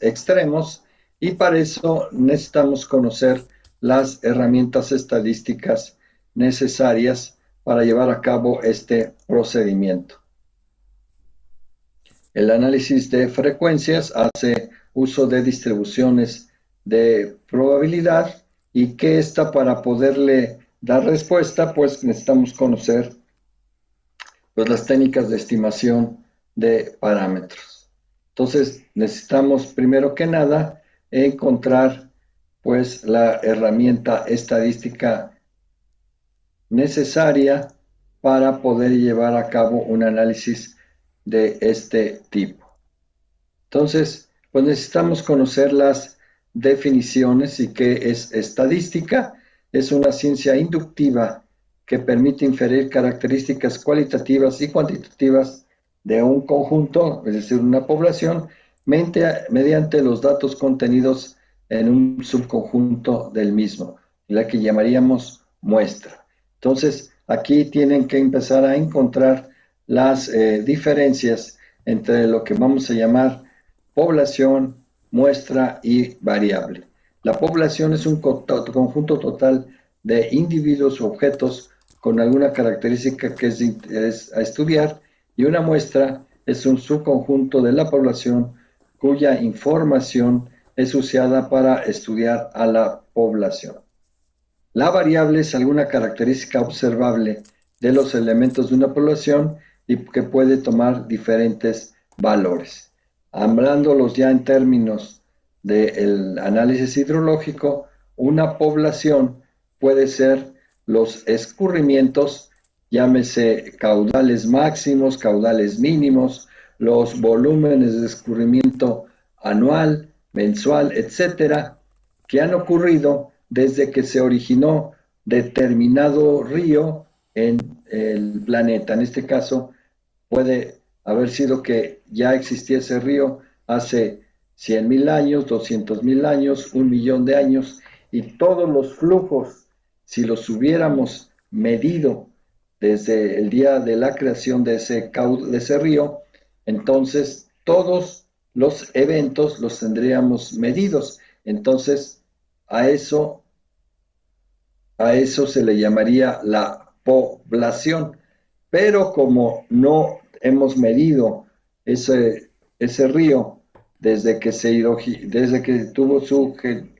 extremos, y para eso necesitamos conocer las herramientas estadísticas necesarias para llevar a cabo este procedimiento. El análisis de frecuencias hace uso de distribuciones de probabilidad, y que esta, para poderle dar respuesta, pues necesitamos conocer pues las técnicas de estimación de parámetros. Entonces necesitamos primero que nada encontrar pues la herramienta estadística necesaria para poder llevar a cabo un análisis de este tipo. Entonces, pues necesitamos conocer las definiciones. ¿Y qué es estadística? Es una ciencia inductiva que permite inferir características cualitativas y cuantitativas de un conjunto, es decir, una población, mediante los datos contenidos en un subconjunto del mismo, la que llamaríamos muestra. Entonces, aquí tienen que empezar a encontrar las diferencias entre lo que vamos a llamar población, muestra y variable. La población es un conjunto total de individuos o objetos con alguna característica que es a estudiar, y una muestra es un subconjunto de la población cuya información es usada para estudiar a la población. La variable es alguna característica observable de los elementos de una población y que puede tomar diferentes valores. Hablándolos ya en términos del análisis hidrológico, una población puede ser los escurrimientos, llámese caudales máximos, caudales mínimos, los volúmenes de escurrimiento anual, mensual, etcétera, que han ocurrido desde que se originó determinado río en el planeta. En este caso, puede haber sido que ya existía ese río hace 100,000 años, 200,000 años, 1,000,000 de años, y todos los flujos, si los hubiéramos medido desde el día de la creación de ese río, entonces todos los eventos los tendríamos medidos. Entonces, a eso se le llamaría la población. Pero como no hemos medido ese río desde que tuvo su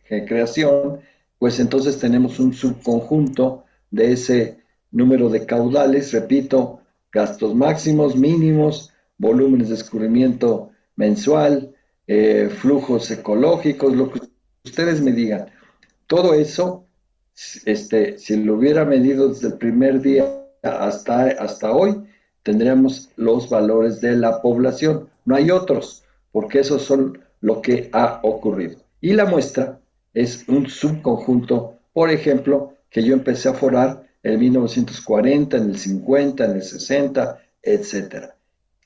creación, pues entonces tenemos un subconjunto de ese número de caudales, repito, gastos máximos, mínimos, volúmenes de escurrimiento mensual, flujos ecológicos, lo que ustedes me digan. Todo eso, si lo hubiera medido desde el primer día hasta hoy, tendríamos los valores de la población. No hay otros, porque esos son lo que ha ocurrido. Y la muestra es un subconjunto, por ejemplo, que yo empecé a forar en 1940, en el 50, en el 60, etc.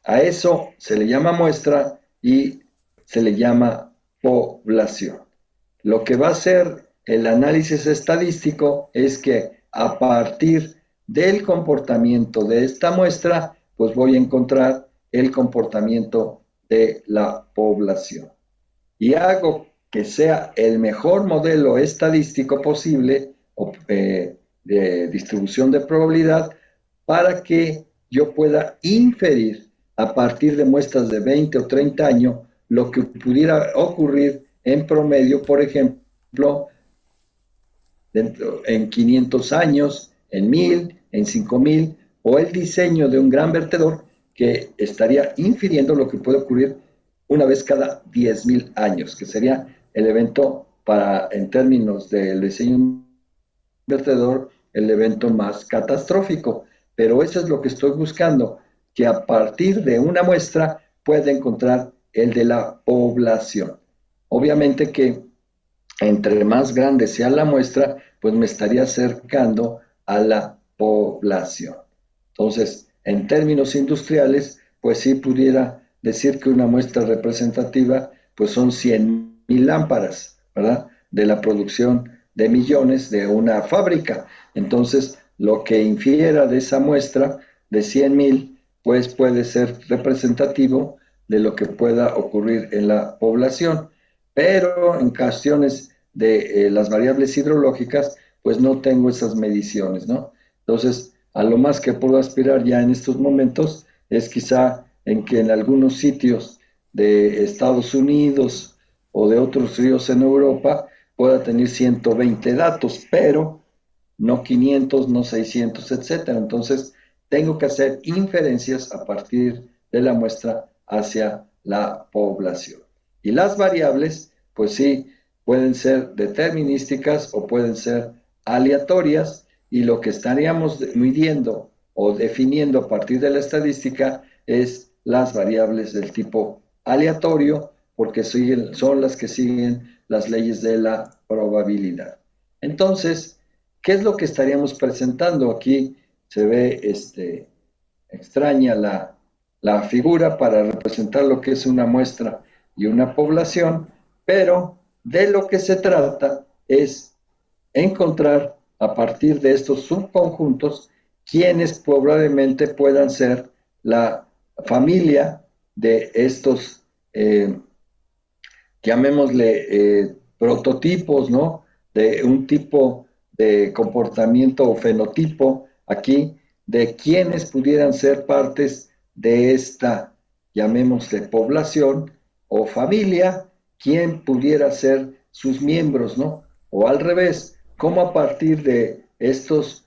A eso se le llama muestra y se le llama población. Lo que va a hacer el análisis estadístico es que a partir del comportamiento de esta muestra, pues voy a encontrar el comportamiento de la población. Y hago que sea el mejor modelo estadístico posible de distribución de probabilidad para que yo pueda inferir a partir de muestras de 20 o 30 años lo que pudiera ocurrir en promedio, por ejemplo, en 500 años, en 1000, en 5000, o el diseño de un gran vertedor que estaría infiriendo lo que puede ocurrir una vez cada 10,000 años, que sería el evento en términos del diseño de un vertedor, el evento más catastrófico. Pero eso es lo que estoy buscando, que a partir de una muestra pueda encontrar el de la población. Obviamente que entre más grande sea la muestra, pues me estaría acercando a la población. Entonces, en términos industriales, pues sí pudiera decir que una muestra representativa, pues son 100,000 lámparas, ¿verdad? De la producción de millones de una fábrica. Entonces, lo que infiera de esa muestra de 100,000, pues puede ser representativo de lo que pueda ocurrir en la población. pero en cuestiones de las variables hidrológicas, pues no tengo esas mediciones, ¿no? Entonces, a lo más que puedo aspirar ya en estos momentos es quizá en que en algunos sitios de Estados Unidos o de otros ríos en Europa pueda tener 120 datos, pero no 500, no 600, etcétera. Entonces, tengo que hacer inferencias a partir de la muestra hacia la población. Y las variables, pues sí, pueden ser determinísticas o pueden ser aleatorias, y lo que estaríamos midiendo o definiendo a partir de la estadística es las variables del tipo aleatorio, porque son las que siguen las leyes de la probabilidad. Entonces, ¿qué es lo que estaríamos presentando? Aquí se ve extraña la figura para representar lo que es una muestra y una población, pero de lo que se trata es encontrar a partir de estos subconjuntos quienes probablemente puedan ser la familia de estos, llamémosle, prototipos, ¿no? De un tipo de comportamiento o fenotipo aquí, de quienes pudieran ser partes de esta, llamémosle, población o familia, quién pudiera ser sus miembros, ¿no? O al revés, cómo a partir de estos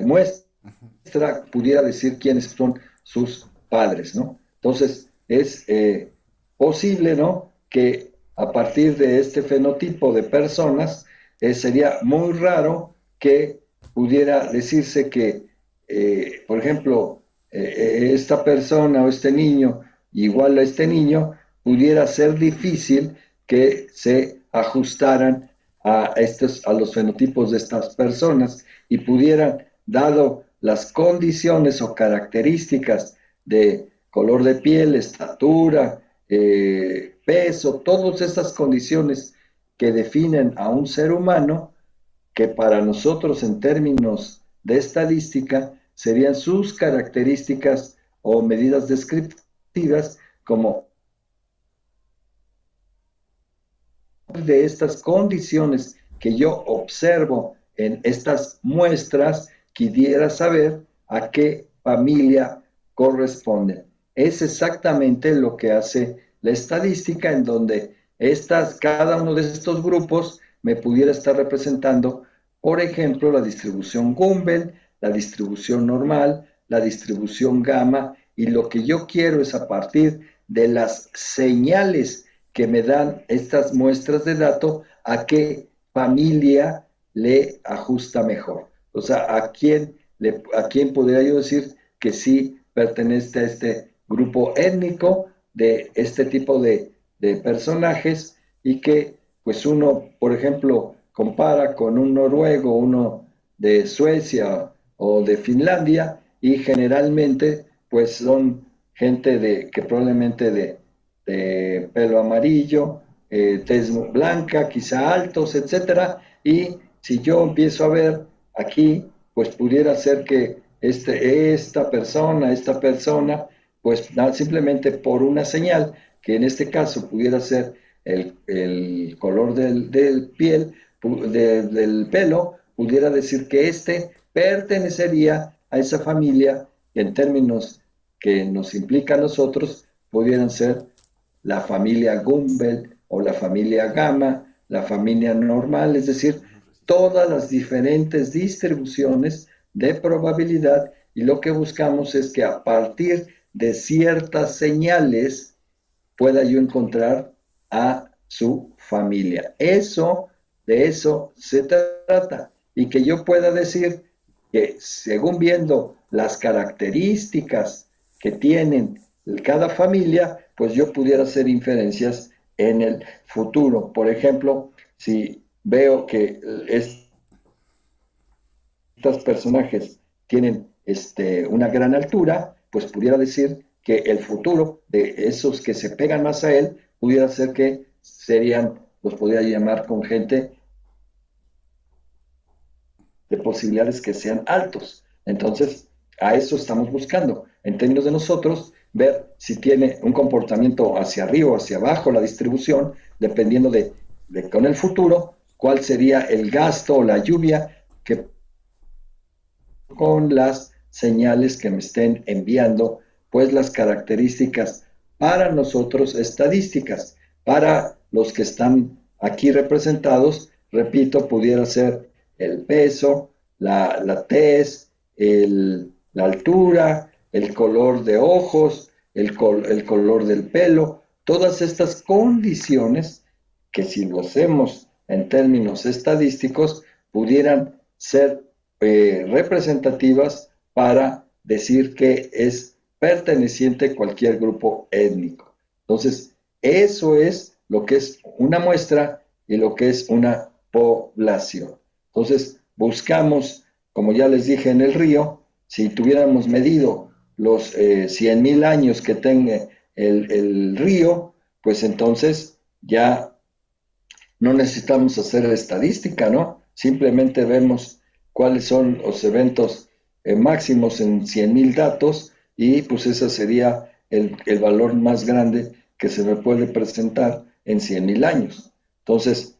muestra pudiera decir quiénes son sus padres, ¿no? Entonces, es posible, ¿no? Que a partir de este fenotipo de personas, sería muy raro que pudiera decirse que, por ejemplo, esta persona o este niño, igual a este niño, pudiera ser difícil que se ajustaran a los fenotipos de estas personas y pudieran, dado las condiciones o características de color de piel, estatura, peso, todas estas condiciones que definen a un ser humano, que para nosotros en términos de estadística serían sus características o medidas descriptivas, como de estas condiciones que yo observo en estas muestras, quisiera saber a qué familia corresponden. Es exactamente lo que hace la estadística, en donde cada uno de estos grupos me pudiera estar representando, por ejemplo, la distribución Gumbel, la distribución normal, la distribución gamma, y lo que yo quiero es a partir de las señales que me dan estas muestras de datos, a qué familia le ajusta mejor. O sea, a quién podría yo decir que sí pertenece a este grupo étnico de este tipo de personajes, y que pues uno, por ejemplo, compara con un noruego, uno de Suecia o de Finlandia, y generalmente pues son gente que probablemente de pelo amarillo, tez blanca, quizá altos, etcétera. Y si yo empiezo a ver aquí, pues pudiera ser que esta persona, pues simplemente por una señal, que en este caso pudiera ser el color del piel, del pelo, pudiera decir que pertenecería a esa familia, que en términos que nos implica a nosotros, pudieran ser la familia Gumbel o la familia Gamma, la familia normal, es decir, todas las diferentes distribuciones de probabilidad, y lo que buscamos es que a partir de ciertas señales pueda yo encontrar a su familia. De eso se trata, y que yo pueda decir que según viendo las características que tienen cada familia, pues yo pudiera hacer inferencias en el futuro. Por ejemplo, si veo que estos personajes tienen una gran altura, pues pudiera decir que el futuro de esos que se pegan más a él pudiera ser que los podría llamar con gente de posibilidades que sean altos. Entonces, a eso estamos buscando. En términos de nosotros, ver si tiene un comportamiento hacia arriba o hacia abajo la distribución, dependiendo de con el futuro, cuál sería el gasto o la lluvia que con las señales que me estén enviando, pues las características para nosotros estadísticas. Para los que están aquí representados, repito, pudiera ser el peso, la tez, la altura, el color de ojos, el color del pelo, todas estas condiciones que si lo hacemos en términos estadísticos pudieran ser representativas para decir que es perteneciente a cualquier grupo étnico. Entonces, eso es lo que es una muestra y lo que es una población. Entonces, buscamos, como ya les dije en el río, si tuviéramos medido los 100,000 años que tenga el río, pues entonces ya no necesitamos hacer estadística, ¿no? Simplemente vemos cuáles son los eventos máximos en 100,000 datos y pues ese sería el valor más grande que se me puede presentar en 100,000 años. Entonces,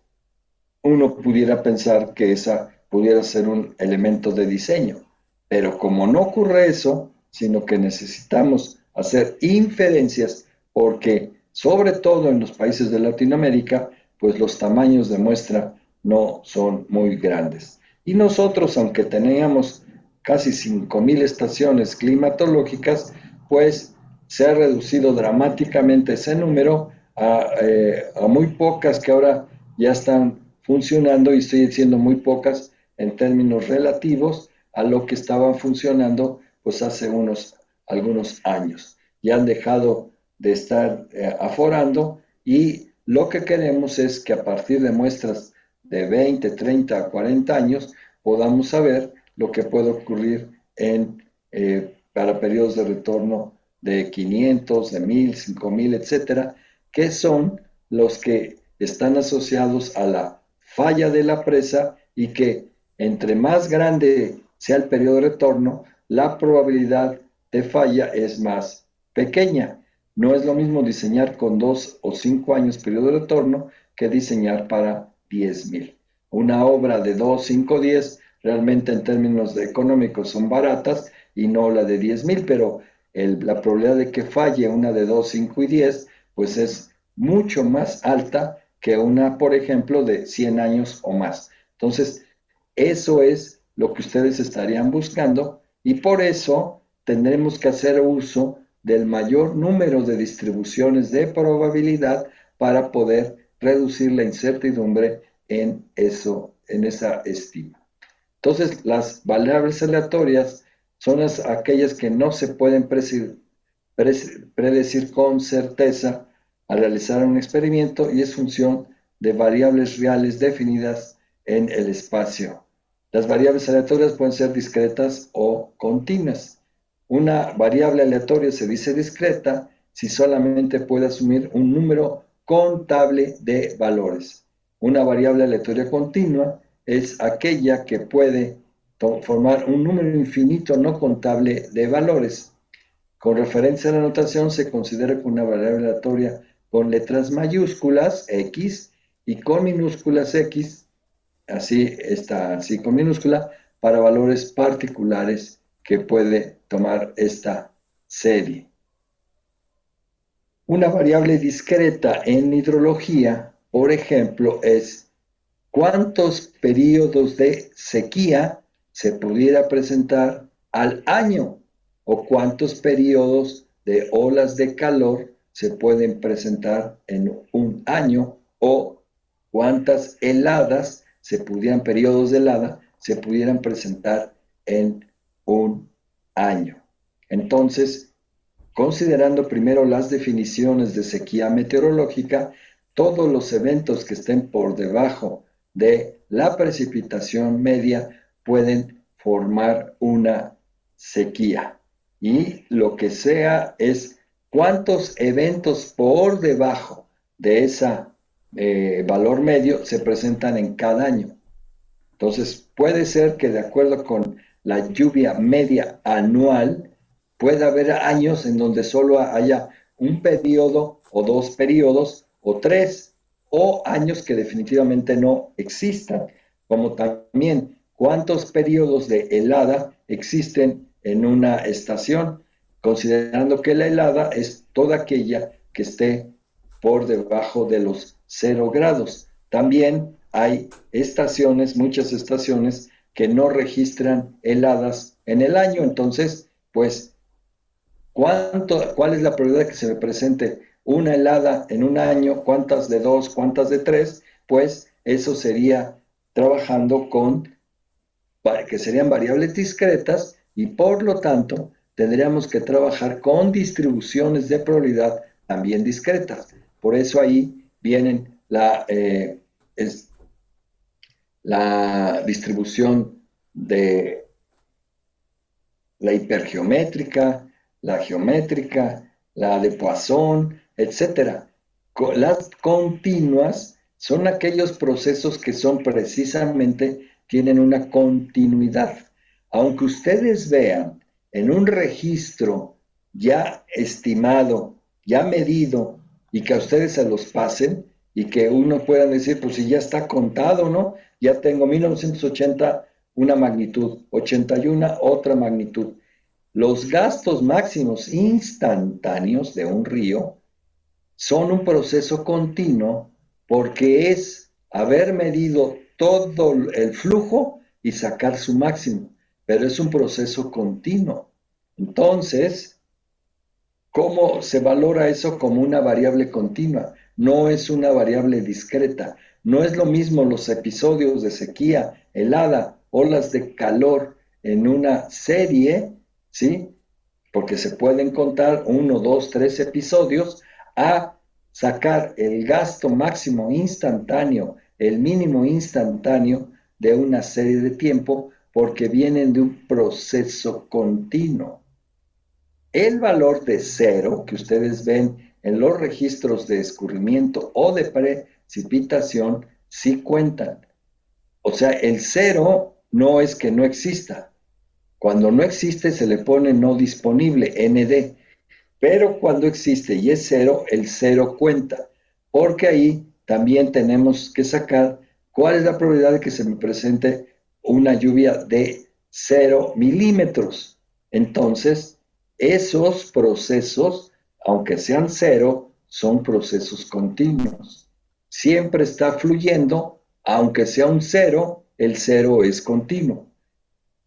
uno pudiera pensar que esa pudiera ser un elemento de diseño, pero como no ocurre eso, sino que necesitamos hacer inferencias porque sobre todo en los países de Latinoamérica, pues los tamaños de muestra no son muy grandes. Y nosotros, aunque teníamos casi 5,000 estaciones climatológicas, pues se ha reducido dramáticamente ese número a muy pocas que ahora ya están funcionando y estoy diciendo muy pocas en términos relativos a lo que estaban funcionando pues hace algunos años. Ya han dejado de estar aforando y lo que queremos es que a partir de muestras de 20, 30, 40 años podamos saber lo que puede ocurrir para periodos de retorno de 500, de 1,000, 5,000, etcétera, que son los que están asociados a la falla de la presa y que entre más grande sea el periodo de retorno, la probabilidad de falla es más pequeña. No es lo mismo diseñar con 2 o 5 años periodo de retorno que diseñar para 10,000. Una obra de 2, 5, 10 realmente en términos económicos son baratas y no la de 10,000, pero la probabilidad de que falle una de 2, 5 y 10 pues es mucho más alta que una, por ejemplo, de 100 años o más. Entonces, eso es lo que ustedes estarían buscando y por eso tendremos que hacer uso del mayor número de distribuciones de probabilidad para poder reducir la incertidumbre en esa estima. Entonces, las variables aleatorias son aquellas que no se pueden predecir con certeza al realizar un experimento y es función de variables reales definidas en el espacio. Las variables aleatorias pueden ser discretas o continuas. Una variable aleatoria se dice discreta si solamente puede asumir un número contable de valores. Una variable aleatoria continua es aquella que puede formar un número infinito no contable de valores. Con referencia a la notación, se considera que una variable aleatoria con letras mayúsculas, X, y con minúsculas X, así está, así con minúscula, para valores particulares que puede tomar esta serie. Una variable discreta en hidrología, por ejemplo, es cuántos periodos de sequía se pudiera presentar al año o cuántos periodos de olas de calor se pueden presentar en un año o cuántas heladas periodos de helada se pudieran presentar en un año. Entonces, considerando primero las definiciones de sequía meteorológica, todos los eventos que estén por debajo de la precipitación media pueden formar una sequía. Y lo que sea es cuántos eventos por debajo de ese valor medio se presentan en cada año. Entonces, puede ser que de acuerdo con la lluvia media anual, puede haber años en donde solo haya un periodo o dos periodos o tres, o años que definitivamente no existan, como también cuántos periodos de helada existen en una estación, considerando que la helada es toda aquella que esté por debajo de los 0 grados. También hay estaciones, muchas estaciones, que no registran heladas en el año. Entonces, pues, ¿cuál es la probabilidad de que se me presente una helada en un año? ¿Cuántas de dos? ¿Cuántas de tres? Pues eso sería trabajando con, que serían variables discretas, y por lo tanto tendríamos que trabajar con distribuciones de probabilidad también discretas. Por eso ahí vienen la distribución de la hipergeométrica, la geométrica, la de Poisson, etcétera. Las continuas son aquellos procesos que son precisamente, tienen una continuidad. Aunque ustedes vean en un registro ya estimado, ya medido, y que a ustedes se los pasen, y que uno pueda decir, pues si ya está contado, ¿no? Ya tengo 1980 una magnitud, 81 otra magnitud. Los gastos máximos instantáneos de un río son un proceso continuo, porque es haber medido todo el flujo y sacar su máximo, pero es un proceso continuo. Entonces, ¿cómo se valora eso? Como una variable continua, no es una variable discreta. No es lo mismo los episodios de sequía, helada, olas de calor en una serie, ¿sí? Porque se pueden contar 1, 2, 3 episodios, a sacar el gasto máximo instantáneo, el mínimo instantáneo de una serie de tiempo, porque vienen de un proceso continuo. El valor de cero que ustedes ven en los registros de escurrimiento o de precipitación sí cuentan. O sea, el cero no es que no exista. Cuando no existe se le pone no disponible, ND. Pero cuando existe y es cero, el cero cuenta. Porque ahí también tenemos que sacar cuál es la probabilidad de que se me presente una lluvia de 0 milímetros. Entonces, esos procesos, aunque sean cero, son procesos continuos. Siempre está fluyendo, aunque sea un cero, el cero es continuo.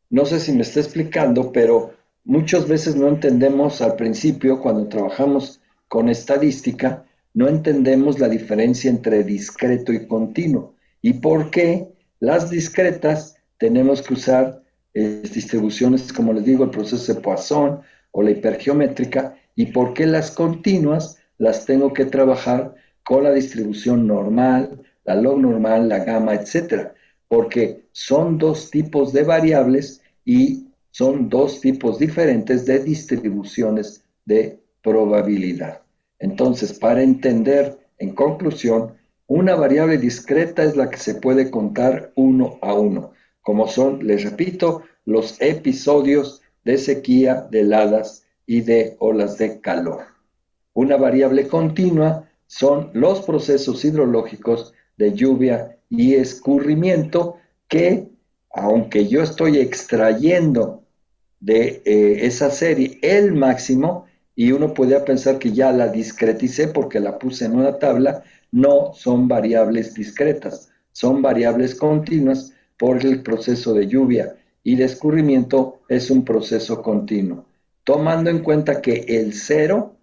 No sé si me está explicando, pero muchas veces no entendemos al principio, cuando trabajamos con estadística, no entendemos la diferencia entre discreto y continuo. Y por qué las discretas tenemos que usar distribuciones, como les digo, el proceso de Poisson o la hipergeométrica, y por qué las continuas las tengo que trabajar con la distribución normal, la log normal, la gamma, etcétera, porque son dos tipos de variables y son dos tipos diferentes de distribuciones de probabilidad. Entonces, para entender, en conclusión, una variable discreta es la que se puede contar uno a uno, como son, les repito, los episodios de sequía, de heladas y de olas de calor. Una variable continua son los procesos hidrológicos de lluvia y escurrimiento, que, aunque yo estoy extrayendo de esa serie el máximo, y uno podría pensar que ya la discreticé porque la puse en una tabla, no son variables discretas, son variables continuas, porque el proceso de lluvia y de escurrimiento es un proceso continuo, tomando en cuenta que el cero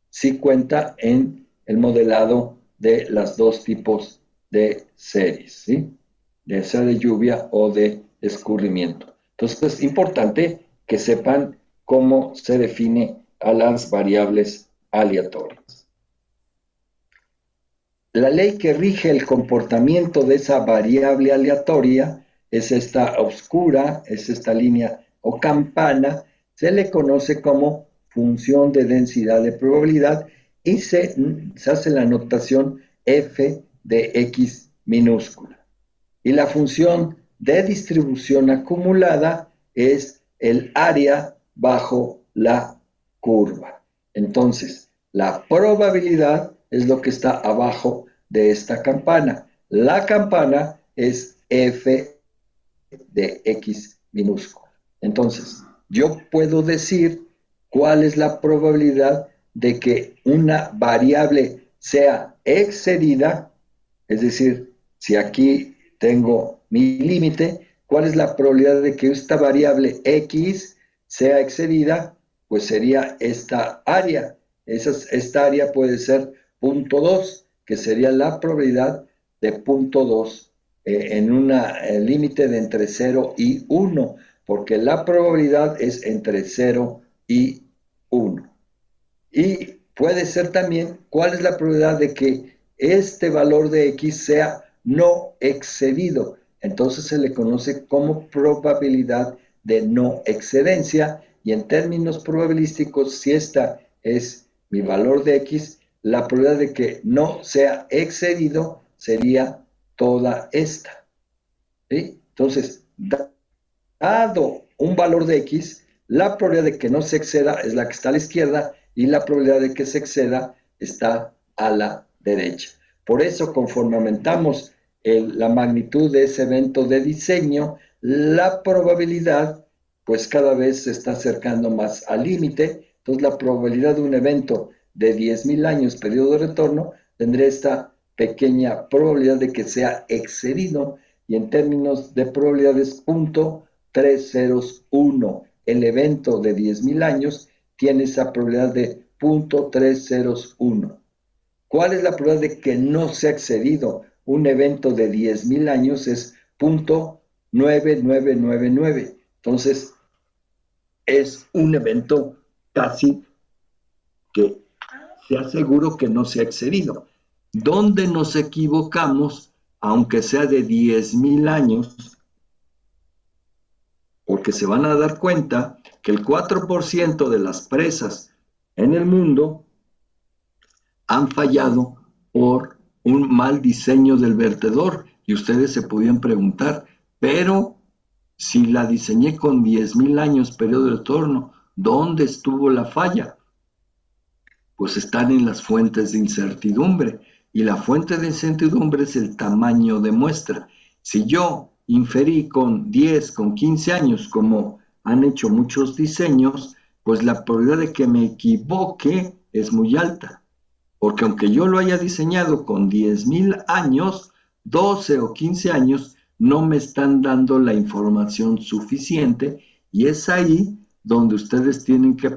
sí cuenta en el modelado de las dos tipos de series, ¿sí? Ya sea de lluvia o de escurrimiento. Entonces es importante que sepan cómo se define a las variables aleatorias. La ley que rige el comportamiento de esa variable aleatoria es esta oscura, es esta línea o campana, se le conoce como función de densidad de probabilidad, y se hace la notación f de x minúscula. Y la función de distribución acumulada es el área bajo la curva. Entonces, la probabilidad es lo que está abajo de esta campana. La campana es f de x minúsculo. Entonces, yo puedo decir cuál es la probabilidad de que una variable sea excedida, es decir, si aquí tengo mi límite, ¿cuál es la probabilidad de que esta variable x sea excedida? Pues sería esta área. Esta área puede ser 0.2, que sería la probabilidad de 0.2 en un límite de entre 0 y 1, porque la probabilidad es entre 0 y 1. Y puede ser también cuál es la probabilidad de que este valor de x sea no excedido. Entonces se le conoce como probabilidad de no excedencia, y en términos probabilísticos, si esta es mi valor de x, la probabilidad de que no sea excedido sería toda esta. ¿Sí? Entonces, dado un valor de x, la probabilidad de que no se exceda es la que está a la izquierda y la probabilidad de que se exceda está a la derecha. Por eso, conforme aumentamos la magnitud de ese evento de diseño, la probabilidad pues cada vez se está acercando más al límite. Entonces, la probabilidad de un evento de 10.000 años, periodo de retorno, tendrá esta pequeña probabilidad de que sea excedido, y en términos de probabilidades, 0.301. El evento de 10.000 años tiene esa probabilidad de 0.301. ¿Cuál es la probabilidad de que no sea excedido? Un evento de 10.000 años es 0.9999. Entonces, es un evento casi que se aseguro que no se ha excedido. ¿Dónde nos equivocamos, aunque sea de 10.000 años? Porque se van a dar cuenta que el 4% de las presas en el mundo han fallado por un mal diseño del vertedor. Y ustedes se podían preguntar, pero si la diseñé con 10.000 años periodo de retorno, ¿dónde estuvo la falla? Pues están en las fuentes de incertidumbre, y la fuente de incertidumbre es el tamaño de muestra. Si yo inferí con 10, con 15 años, como han hecho muchos diseños, pues la probabilidad de que me equivoque es muy alta, porque aunque yo lo haya diseñado con 10.000 años, 12 o 15 años no me están dando la información suficiente, y es ahí donde ustedes tienen que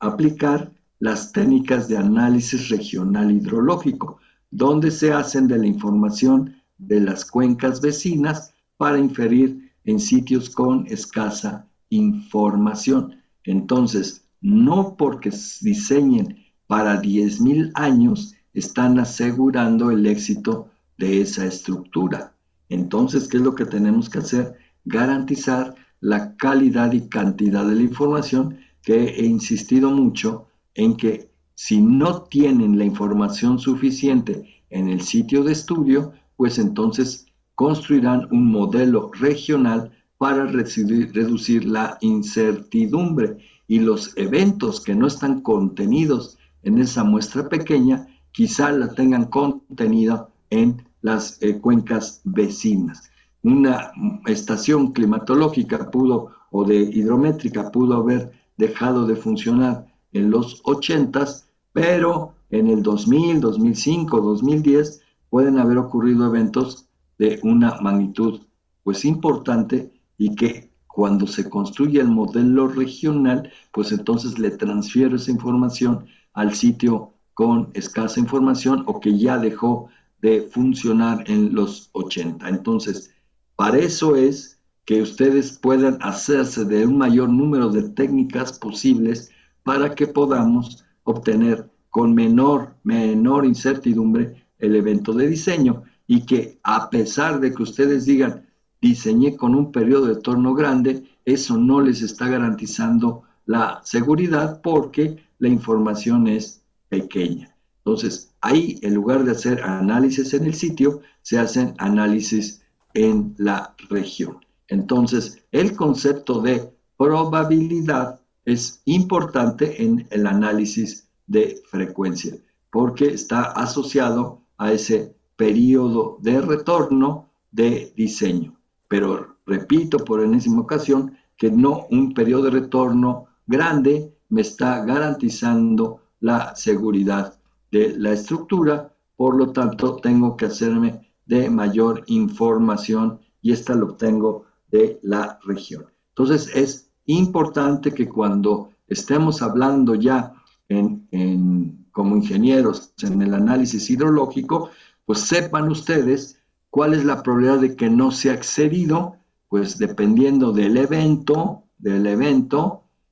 aplicar las técnicas de análisis regional hidrológico, donde se hacen de la información de las cuencas vecinas para inferir en sitios con escasa información. Entonces, no porque diseñen para 10.000 años están asegurando el éxito de esa estructura. Entonces, ¿qué es lo que tenemos que hacer? Garantizar la calidad y cantidad de la información, que he insistido mucho en que si no tienen la información suficiente en el sitio de estudio, pues entonces construirán un modelo regional para reducir la incertidumbre, y los eventos que no están contenidos en esa muestra pequeña quizá la tengan contenida en las cuencas vecinas. Una estación climatológica o de hidrométrica pudo haber dejado de funcionar en los 80s, pero en el 2000, 2005, 2010 pueden haber ocurrido eventos de una magnitud pues importante, y que cuando se construye el modelo regional, pues entonces le transfiero esa información al sitio con escasa información o que ya dejó de funcionar en los 80. Entonces, para eso es que ustedes puedan hacerse de un mayor número de técnicas posibles para que podamos obtener con menor incertidumbre el evento de diseño, y que a pesar de que ustedes digan diseñé con un periodo de retorno grande, eso no les está garantizando la seguridad porque la información es pequeña. Entonces, ahí en lugar de hacer análisis en el sitio, se hacen análisis en la región. Entonces, el concepto de probabilidad es importante en el análisis de frecuencia, porque está asociado a ese periodo de retorno de diseño. Pero repito por enésima ocasión que no un periodo de retorno grande me está garantizando la seguridad de la estructura, por lo tanto tengo que hacerme de mayor información y esta lo obtengo de la región. Entonces es importante que cuando estemos hablando ya como ingenieros en el análisis hidrológico, pues sepan ustedes cuál es la probabilidad de que no sea excedido, pues dependiendo del evento,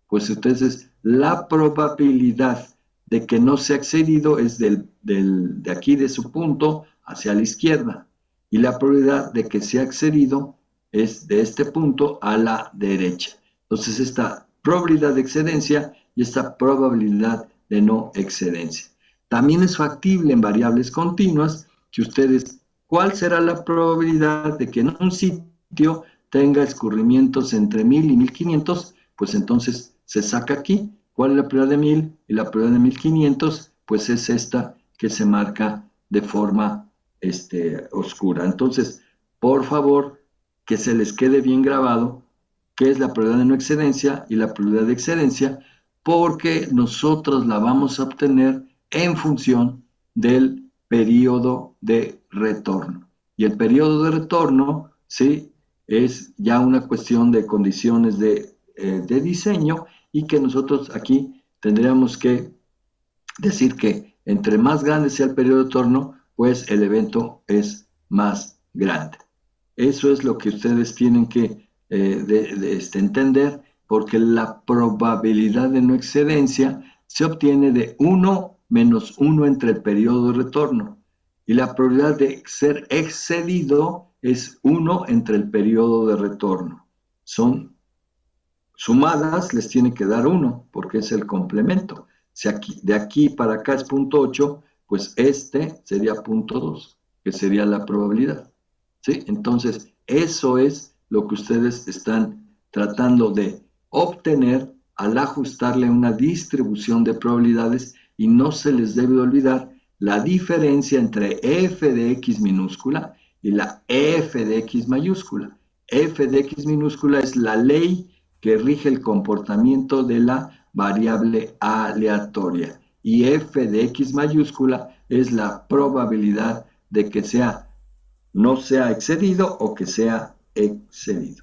pues entonces la probabilidad de que no sea excedido es de aquí de su punto hacia la izquierda, y la probabilidad de que sea excedido es de este punto a la derecha. Entonces esta probabilidad de excedencia y esta probabilidad de no excedencia. También es factible en variables continuas que ustedes, ¿cuál será la probabilidad de que en un sitio tenga escurrimientos entre 1000 y 1500? Pues entonces se saca aquí. ¿Cuál es la probabilidad de 1000 y la probabilidad de 1500? Pues es esta que se marca de forma oscura. Entonces, por favor, que se les quede bien grabado qué es la probabilidad de no excedencia y la probabilidad de excedencia, porque nosotros la vamos a obtener en función del periodo de retorno. Y el periodo de retorno, ¿sí?, es ya una cuestión de condiciones de diseño, y que nosotros aquí tendríamos que decir que entre más grande sea el periodo de retorno, pues el evento es más grande. Eso es lo que ustedes tienen que entender, porque la probabilidad de no excedencia se obtiene de 1 menos 1 entre el periodo de retorno, y la probabilidad de ser excedido es 1 entre el periodo de retorno. Son sumadas, les tiene que dar 1, porque es el complemento. Si de aquí para acá es 0.8, pues este sería 0.2, que sería la probabilidad. ¿Sí? Entonces, eso es lo que ustedes están tratando de obtener al ajustarle una distribución de probabilidades, y no se les debe olvidar la diferencia entre f de x minúscula y la f de x mayúscula. F de x minúscula es la ley que rige el comportamiento de la variable aleatoria, y f de x mayúscula es la probabilidad de que no sea excedido o que sea excedido.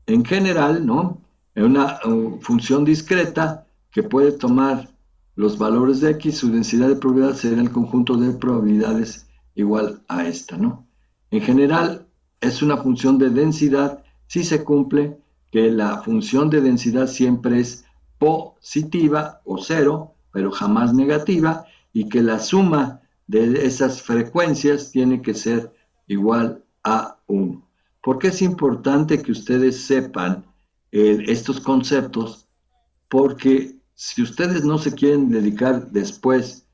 En general, ¿no?, una función discreta que puede tomar los valores de x, su densidad de probabilidad será el conjunto de probabilidades igual a esta, ¿no? En general, es una función de densidad si se cumple que la función de densidad siempre es positiva o cero, pero jamás negativa, y que la suma de esas frecuencias tiene que ser igual a 1. ¿Por qué es importante que ustedes sepan estos conceptos? Porque si ustedes no se quieren dedicar después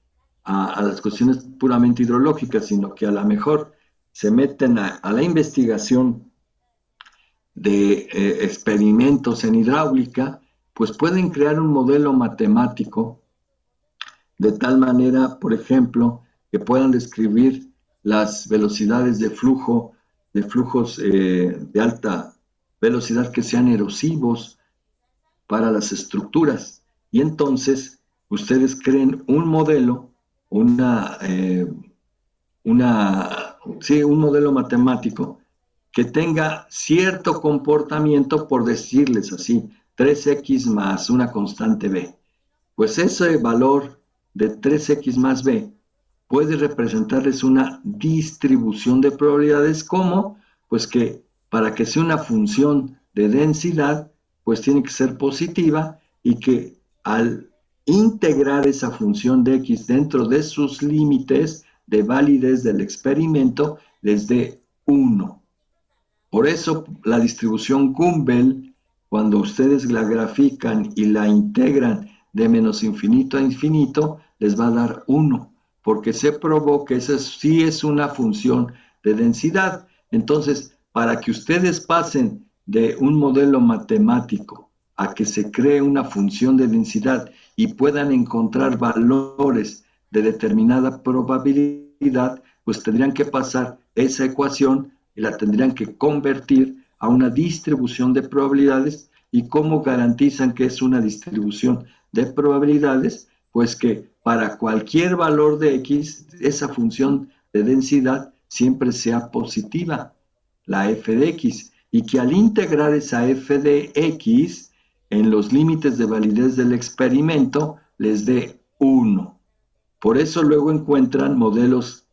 a las cuestiones puramente hidrológicas, sino que a lo mejor se meten a la investigación de experimentos en hidráulica, pues pueden crear un modelo matemático de tal manera, por ejemplo, que puedan describir las velocidades de flujos de alta velocidad que sean erosivos para las estructuras. Y entonces ustedes creen un modelo, un modelo matemático que tenga cierto comportamiento, por decirles así, 3x más una constante b. Pues ese valor de 3x más b puede representarles una distribución de probabilidades, como pues que para que sea una función de densidad, pues tiene que ser positiva, y que al integrar esa función de x dentro de sus límites de validez del experimento les dé 1. Por eso la distribución Gumbel, cuando ustedes la grafican y la integran de menos infinito a infinito, les va a dar 1, porque se probó que esa sí es una función de densidad. Entonces, para que ustedes pasen de un modelo matemático a que se cree una función de densidad y puedan encontrar valores de determinada probabilidad, pues tendrían que pasar esa ecuación y la tendrían que convertir a una distribución de probabilidades. ¿Y cómo garantizan que es una distribución de probabilidades? Pues que para cualquier valor de X, esa función de densidad siempre sea positiva, la f de X, y que al integrar esa f de X en los límites de validez del experimento les dé 1. Por eso luego encuentran modelos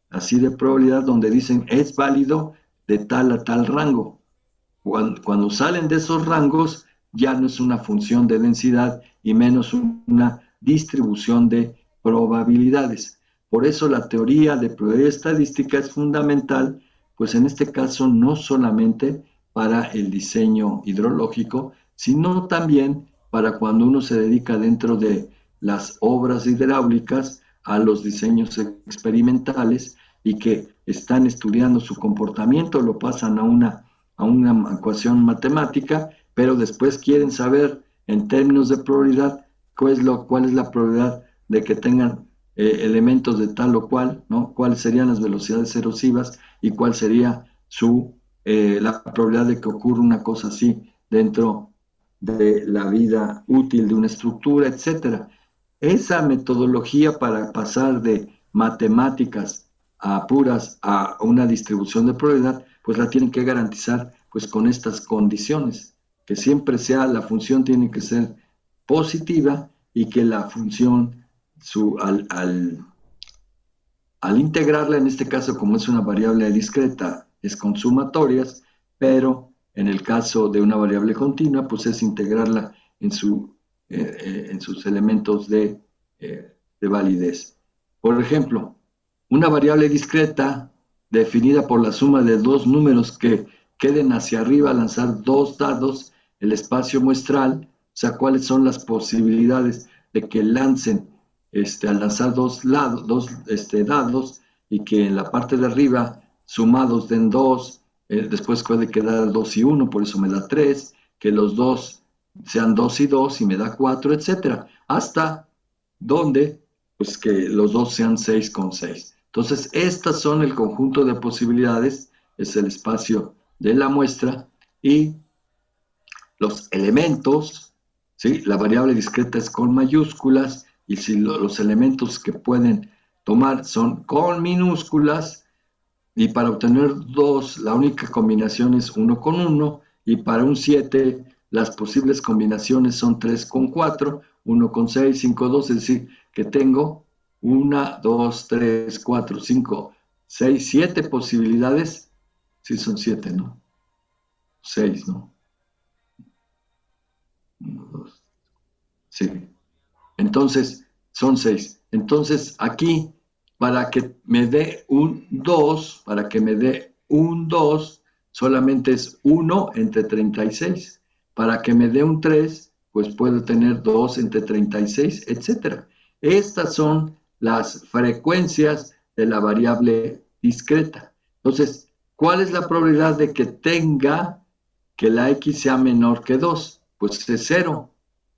así de probabilidad donde dicen es válido de tal a tal rango. Cuando salen de esos rangos ya no es una función de densidad y menos una distribución de probabilidades. Por eso la teoría de probabilidad estadística es fundamental, pues en este caso no solamente para el diseño hidrológico, sino también para cuando uno se dedica dentro de las obras hidráulicas a los diseños experimentales y que están estudiando su comportamiento, lo pasan a una ecuación matemática, pero después quieren saber en términos de probabilidad cuál es la probabilidad de que tengan elementos de tal o cual, ¿no? Cuáles serían las velocidades erosivas y cuál sería la probabilidad de que ocurra una cosa así dentro de la vida útil de una estructura, etcétera. Esa metodología para pasar de matemáticas a puras a una distribución de probabilidad, pues la tienen que garantizar pues con estas condiciones, que siempre sea la función tiene que ser positiva y que la función al integrarla, en este caso como es una variable discreta, es con sumatorias, pero en el caso de una variable continua, pues es integrarla en sus elementos de validez. Por ejemplo, una variable discreta definida por la suma de dos números que queden hacia arriba al lanzar dos dados, el espacio muestral, o sea, cuáles son las posibilidades de que lancen al lanzar dos dados y que en la parte de arriba sumados den 2, después puede quedar 2 y 1, por eso me da 3, que los dos sean 2 y 2 y me da 4, etcétera, hasta donde pues que los dos sean 6 con 6. Entonces, estas son el conjunto de posibilidades, es el espacio de la muestra, y los elementos, ¿sí? La variable discreta es con mayúsculas, y si los elementos que pueden tomar son con minúsculas, y para obtener 2, la única combinación es 1 con 1, y para un 7, las posibles combinaciones son 3 con 4, 1 con 6, 5, 2, es decir, que tengo 1, 2, 3, 4, 5, 6, 7 posibilidades. Sí, son 7, ¿no? 6, ¿no? 1, 2. Sí. Entonces, son 6. Entonces, aquí, para que me dé un 2, solamente es 1 entre 36. Para que me dé un 3, pues puedo tener 2 entre 36, etc. Estas son las frecuencias de la variable discreta. Entonces, ¿cuál es la probabilidad de que tenga que la X sea menor que 2? Pues es 0,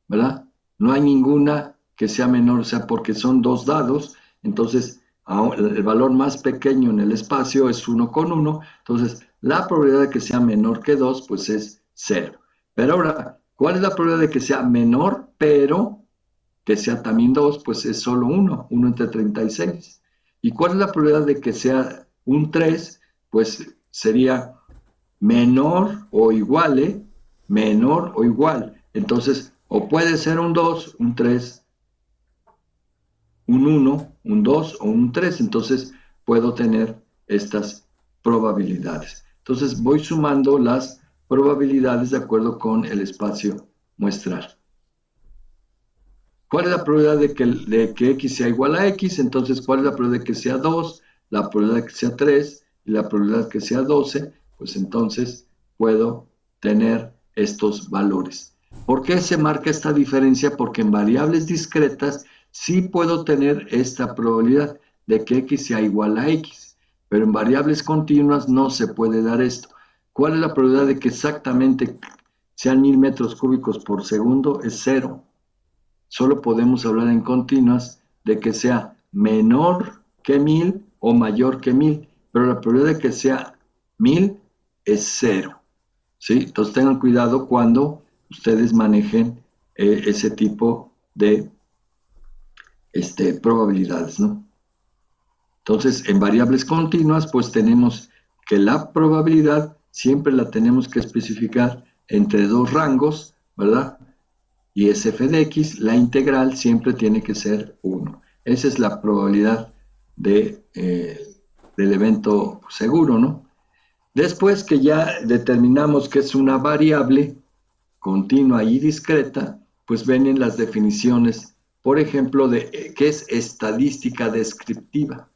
¿verdad? No hay ninguna que sea menor, o sea, porque son dos dados, entonces el valor más pequeño en el espacio es 1 con 1, entonces la probabilidad de que sea menor que 2, pues es 0. Pero ahora, ¿cuál es la probabilidad de que sea menor, pero que sea también 2? Pues es solo 1 entre 36. ¿Y cuál es la probabilidad de que sea un 3? Pues sería menor o igual, menor o igual. Entonces, o puede ser un 2, un 3, un 1, un 2 o un 3. Entonces, puedo tener estas probabilidades. Entonces, voy sumando las probabilidades de acuerdo con el espacio muestral. ¿Cuál es la probabilidad de que X sea igual a X? Entonces, ¿cuál es la probabilidad de que sea 2? La probabilidad de que sea 3 y la probabilidad de que sea 12. Pues entonces puedo tener estos valores. ¿Por qué se marca esta diferencia? Porque en variables discretas sí puedo tener esta probabilidad de que X sea igual a X. pero en variables continuas no se puede dar esto. ¿Cuál es la probabilidad de que exactamente sean 1000 metros cúbicos por segundo? Es cero. Solo podemos hablar en continuas de que sea menor que 1000 o mayor que 1000, pero la probabilidad de que sea 1000 es cero. ¿Sí? Entonces tengan cuidado cuando ustedes manejen ese tipo de probabilidades, ¿no? Entonces, en variables continuas, pues tenemos que la probabilidad siempre la tenemos que especificar entre dos rangos, ¿verdad? Y es f de x, la integral siempre tiene que ser 1. Esa es la probabilidad del evento seguro, ¿no? Después que ya determinamos que es una variable continua y discreta, pues vienen las definiciones, por ejemplo, de qué es estadística descriptiva.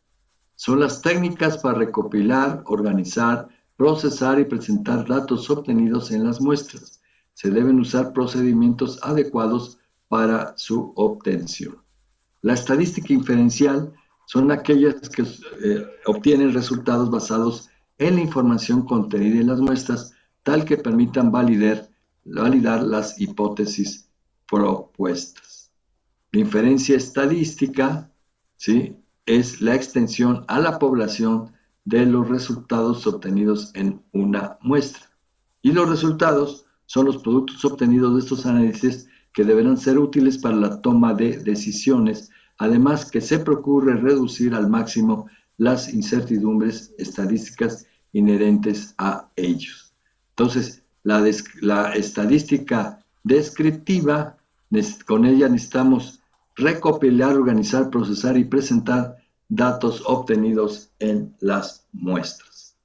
Son las técnicas para recopilar, organizar, procesar y presentar datos obtenidos en las muestras. Se deben usar procedimientos adecuados para su obtención. La estadística inferencial son aquellas que obtienen resultados basados en la información contenida en las muestras, tal que permitan validar las hipótesis propuestas. La inferencia estadística, ¿sí?, es la extensión a la población de los resultados obtenidos en una muestra. Y los resultados son los productos obtenidos de estos análisis que deberán ser útiles para la toma de decisiones, además que se procure reducir al máximo las incertidumbres estadísticas inherentes a ellos. Entonces, la estadística descriptiva, con ella necesitamos recopilar, organizar, procesar y presentar datos obtenidos en las muestras.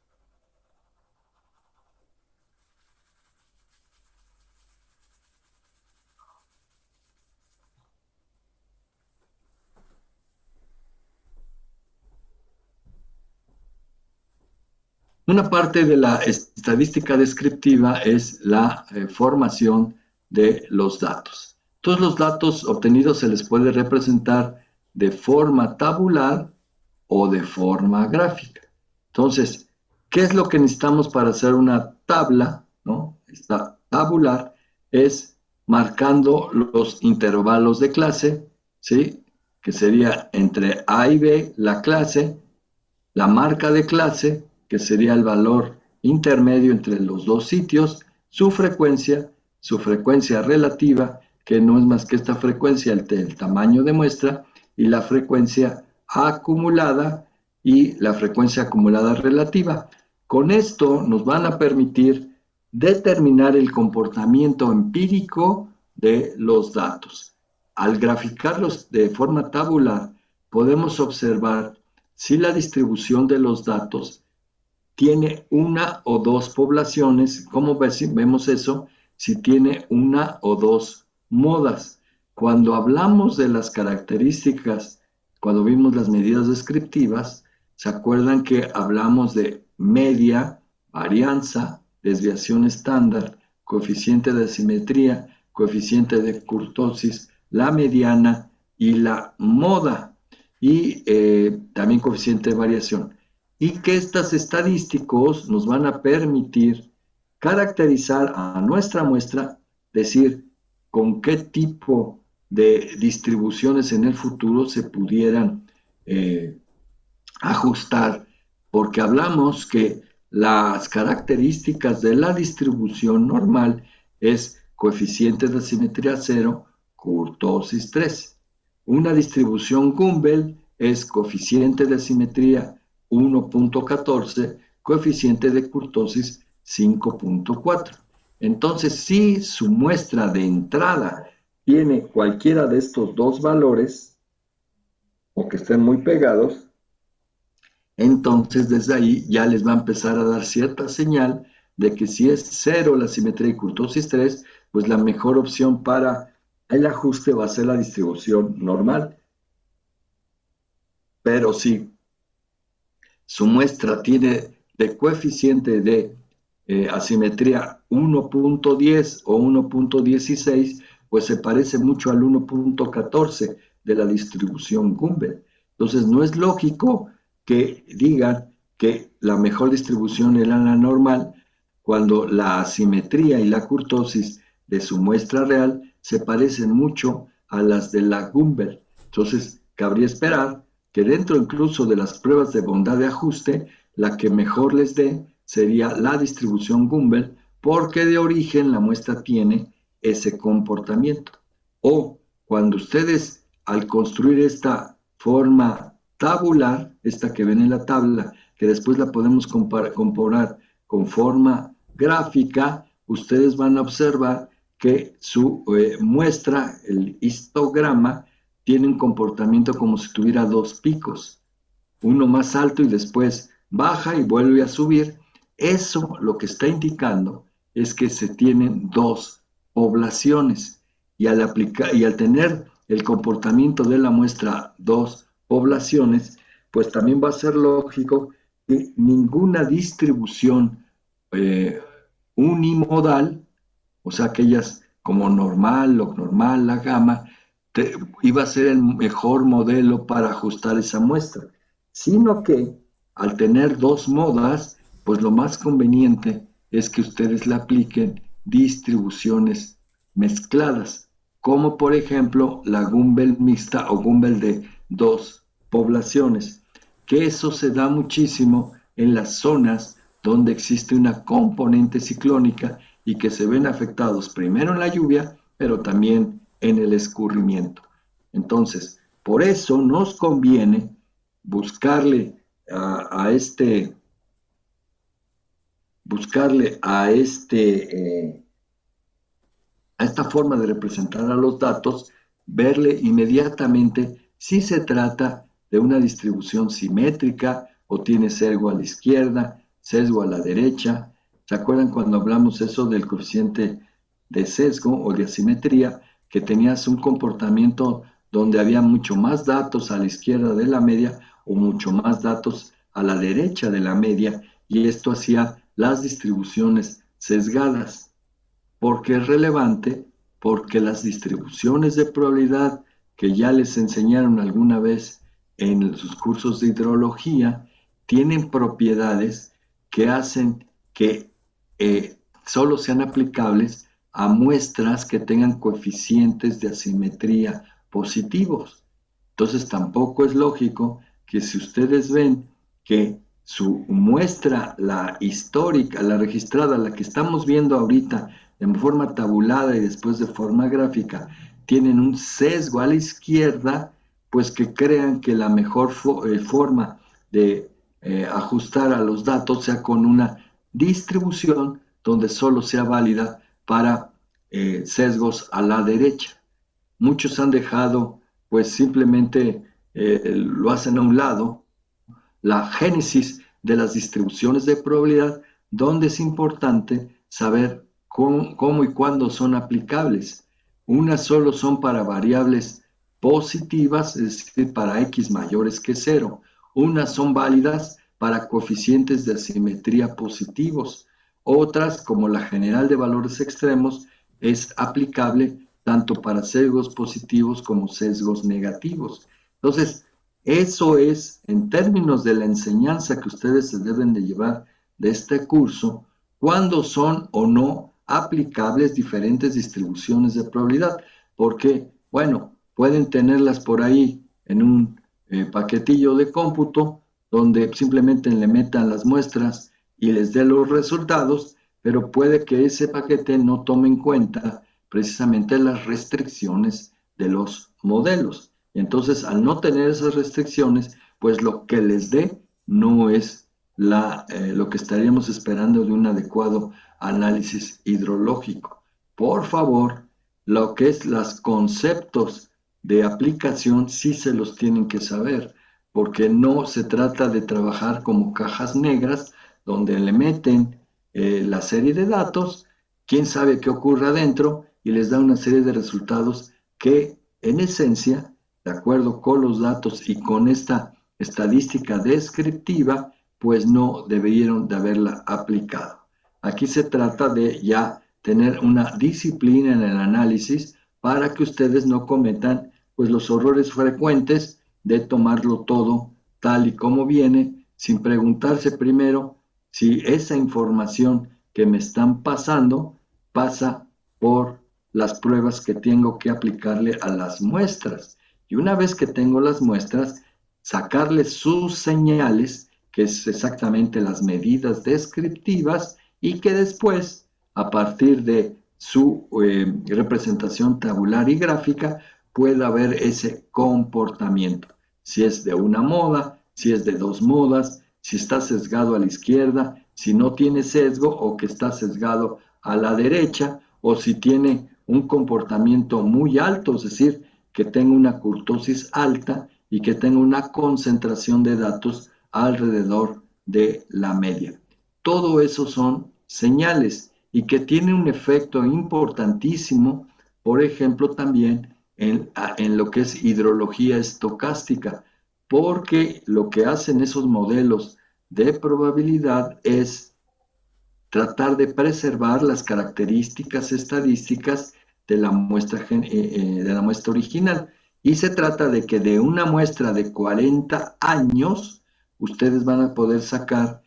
Una parte de la estadística descriptiva es la formación de los datos. Todos los datos obtenidos se les puede representar de forma tabular o de forma gráfica. Entonces, ¿qué es lo que necesitamos para hacer una tabla, ¿no? Esta tabular es marcando los intervalos de clase, ¿sí?, que sería entre A y B la clase, la marca de clase, que sería el valor intermedio entre los dos sitios, su frecuencia relativa, que no es más que esta frecuencia, el tamaño de muestra, y la frecuencia acumulada y la frecuencia acumulada relativa. Con esto nos van a permitir determinar el comportamiento empírico de los datos. Al graficarlos de forma tabular, podemos observar si la distribución de los datos tiene una o dos poblaciones. ¿Cómo vemos eso? Si tiene una o dos modas. Cuando hablamos de las características, cuando vimos las medidas descriptivas, ¿se acuerdan que hablamos de media, varianza, desviación estándar, coeficiente de simetría, coeficiente de kurtosis, la mediana y la moda? Y también coeficiente de variación? Y que estas estadísticos nos van a permitir caracterizar a nuestra muestra, decir con qué tipo de distribuciones en el futuro se pudieran ajustar, porque hablamos que las características de la distribución normal es coeficiente de simetría 0, kurtosis 3. Una distribución Gumbel es coeficiente de simetría 1.14, coeficiente de kurtosis 5.4. Entonces, si su muestra de entrada tiene cualquiera de estos dos valores, o que estén muy pegados, entonces desde ahí ya les va a empezar a dar cierta señal de que si es 0 la simetría y kurtosis 3, pues la mejor opción para el ajuste va a ser la distribución normal. Pero si su muestra tiene de coeficiente de asimetría 1.10 o 1.16, pues se parece mucho al 1.14 de la distribución Gumbel. Entonces no es lógico que digan que la mejor distribución era la normal, cuando la asimetría y la kurtosis de su muestra real se parecen mucho a las de la Gumbel. Entonces, cabría esperar que dentro incluso de las pruebas de bondad de ajuste, la que mejor les dé sería la distribución Gumbel, porque de origen la muestra tiene ese comportamiento. O cuando ustedes, al construir esta forma tabular, esta que ven en la tabla, que después la podemos comparar con forma gráfica, ustedes van a observar que su muestra, el histograma, tiene un comportamiento como si tuviera dos picos, uno más alto y después baja y vuelve a subir. Eso lo que está indicando es que se tienen dos poblaciones y al tener el comportamiento de la muestra dos poblaciones, pues también va a ser lógico que ninguna distribución eh, unimodal, o sea, aquellas como normal, log normal, la gama, iba a ser el mejor modelo para ajustar esa muestra, sino que al tener dos modas, pues lo más conveniente es que ustedes le apliquen distribuciones mezcladas, como por ejemplo la Gumbel mixta o Gumbel de dos poblaciones, que eso se da muchísimo en las zonas donde existe una componente ciclónica y que se ven afectados primero en la lluvia, pero también en el escurrimiento. Entonces, por eso nos conviene buscarle a este, buscarle a esta forma de representar a los datos, verle inmediatamente si se trata de una distribución simétrica o tiene sesgo a la izquierda, sesgo a la derecha. ¿Se acuerdan cuando hablamos eso del coeficiente de sesgo o de asimetría? Que tenías un comportamiento donde había mucho más datos a la izquierda de la media o mucho más datos a la derecha de la media, y esto hacía las distribuciones sesgadas. ¿Por qué es relevante? Porque las distribuciones de probabilidad que ya les enseñaron alguna vez en sus cursos de hidrología tienen propiedades que hacen que solo sean aplicables a muestras que tengan coeficientes de asimetría positivos. Entonces tampoco es lógico que si ustedes ven que su muestra, la histórica, la registrada, la que estamos viendo ahorita en forma tabulada y después de forma gráfica, tienen un sesgo a la izquierda, pues que crean que la mejor forma de ajustar a los datos sea con una distribución donde solo sea válida para sesgos a la derecha. Muchos han dejado, pues simplemente lo hacen a un lado, la génesis de las distribuciones de probabilidad, donde es importante saber cómo y cuándo son aplicables. Unas solo son para variables positivas, es decir, para x mayores que cero. Unas son válidas para coeficientes de asimetría positivos. Otras, como la general de valores extremos, es aplicable tanto para sesgos positivos como sesgos negativos. Entonces, eso es, en términos de la enseñanza que ustedes se deben de llevar de este curso, cuándo son o no aplicables diferentes distribuciones de probabilidad, porque, bueno, pueden tenerlas por ahí en un paquetillo de cómputo donde simplemente le metan las muestras y les dé los resultados, pero puede que ese paquete no tome en cuenta precisamente las restricciones de los modelos. Entonces, al no tener esas restricciones, pues lo que les dé no es lo que estaríamos esperando de un adecuado análisis hidrológico. Por favor, lo que es los conceptos de aplicación sí se los tienen que saber, porque no se trata de trabajar como cajas negras donde le meten la serie de datos, quién sabe qué ocurre adentro y les da una serie de resultados que en esencia, de acuerdo con los datos y con esta estadística descriptiva, pues no debieron de haberla aplicado. Aquí se trata de ya tener una disciplina en el análisis para que ustedes no cometan pues los errores frecuentes de tomarlo todo tal y como viene sin preguntarse primero si esa información que me están pasando pasa por las pruebas que tengo que aplicarle a las muestras. Y una vez que tengo las muestras, sacarle sus señales, que es exactamente las medidas descriptivas, y que después, a partir de su representación tabular y gráfica, pueda haber ese comportamiento. Si es de una moda, si es de dos modas, si está sesgado a la izquierda, si no tiene sesgo o que está sesgado a la derecha, o si tiene un comportamiento muy alto, es decir, que tenga una kurtosis alta y que tenga una concentración de datos alrededor de la media. Todo eso son señales y que tiene un efecto importantísimo, por ejemplo, también en lo que es hidrología estocástica, porque lo que hacen esos modelos de probabilidad es tratar de preservar las características estadísticas de la muestra original. Y se trata de que de una muestra de 40 años, ustedes van a poder sacar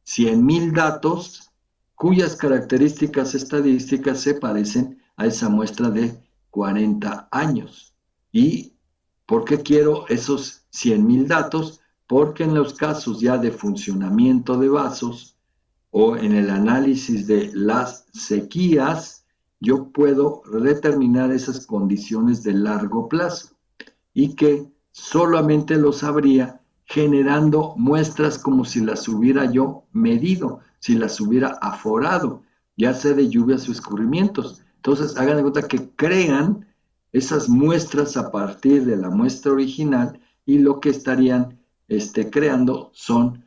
100,000 datos cuyas características estadísticas se parecen a esa muestra de 40 años. ¿Y por qué quiero esos 100,000 datos? Porque en los casos ya de funcionamiento de vasos o en el análisis de las sequías, yo puedo determinar esas condiciones de largo plazo y que solamente lo sabría generando muestras como si las hubiera yo medido, si las hubiera aforado, ya sea de lluvias o escurrimientos. Entonces, hagan de cuenta que crean esas muestras a partir de la muestra original y lo que estarían creando son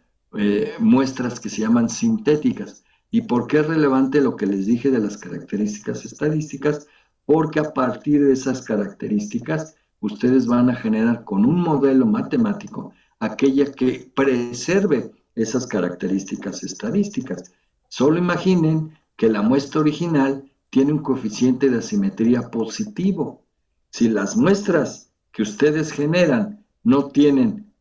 muestras que se llaman sintéticas. ¿Y por qué es relevante lo que les dije de las características estadísticas? Porque a partir de esas características, ustedes van a generar con un modelo matemático aquella que preserve esas características estadísticas. Solo imaginen que la muestra original tiene un coeficiente de asimetría positivo. Si las muestras que ustedes generan no tienen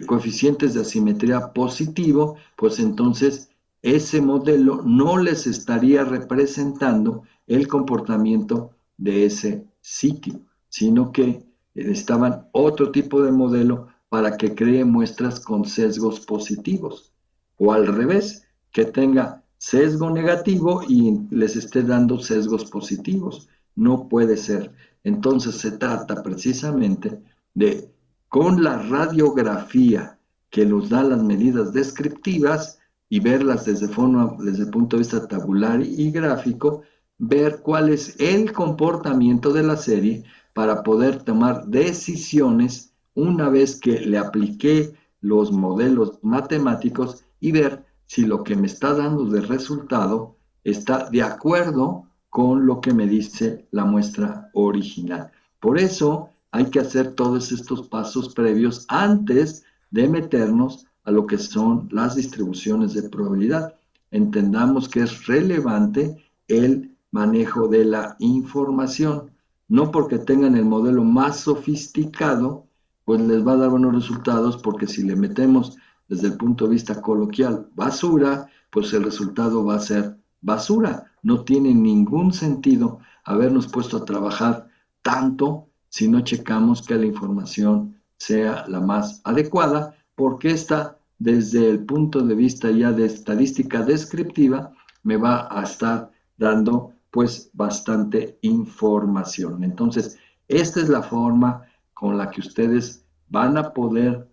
coeficientes de asimetría positivo, pues entonces ese modelo no les estaría representando el comportamiento de ese sitio, sino que necesitaban otro tipo de modelo para que cree muestras con sesgos positivos. O al revés, que tenga sesgo negativo y les esté dando sesgos positivos. No puede ser. Entonces se trata precisamente de, con la radiografía que nos da las medidas descriptivas y verlas desde el punto de vista tabular y gráfico, ver cuál es el comportamiento de la serie para poder tomar decisiones una vez que le apliqué los modelos matemáticos y ver si lo que me está dando de resultado está de acuerdo con lo que me dice la muestra original. Por eso hay que hacer todos estos pasos previos antes de meternos a lo que son las distribuciones de probabilidad. Entendamos que es relevante el manejo de la información. No porque tengan el modelo más sofisticado, pues les va a dar buenos resultados, porque si le metemos desde el punto de vista coloquial basura, pues el resultado va a ser basura. No tiene ningún sentido habernos puesto a trabajar tanto si no checamos que la información sea la más adecuada, porque esta, desde el punto de vista ya de estadística descriptiva, me va a estar dando pues bastante información. Entonces, esta es la forma con la que ustedes van a poder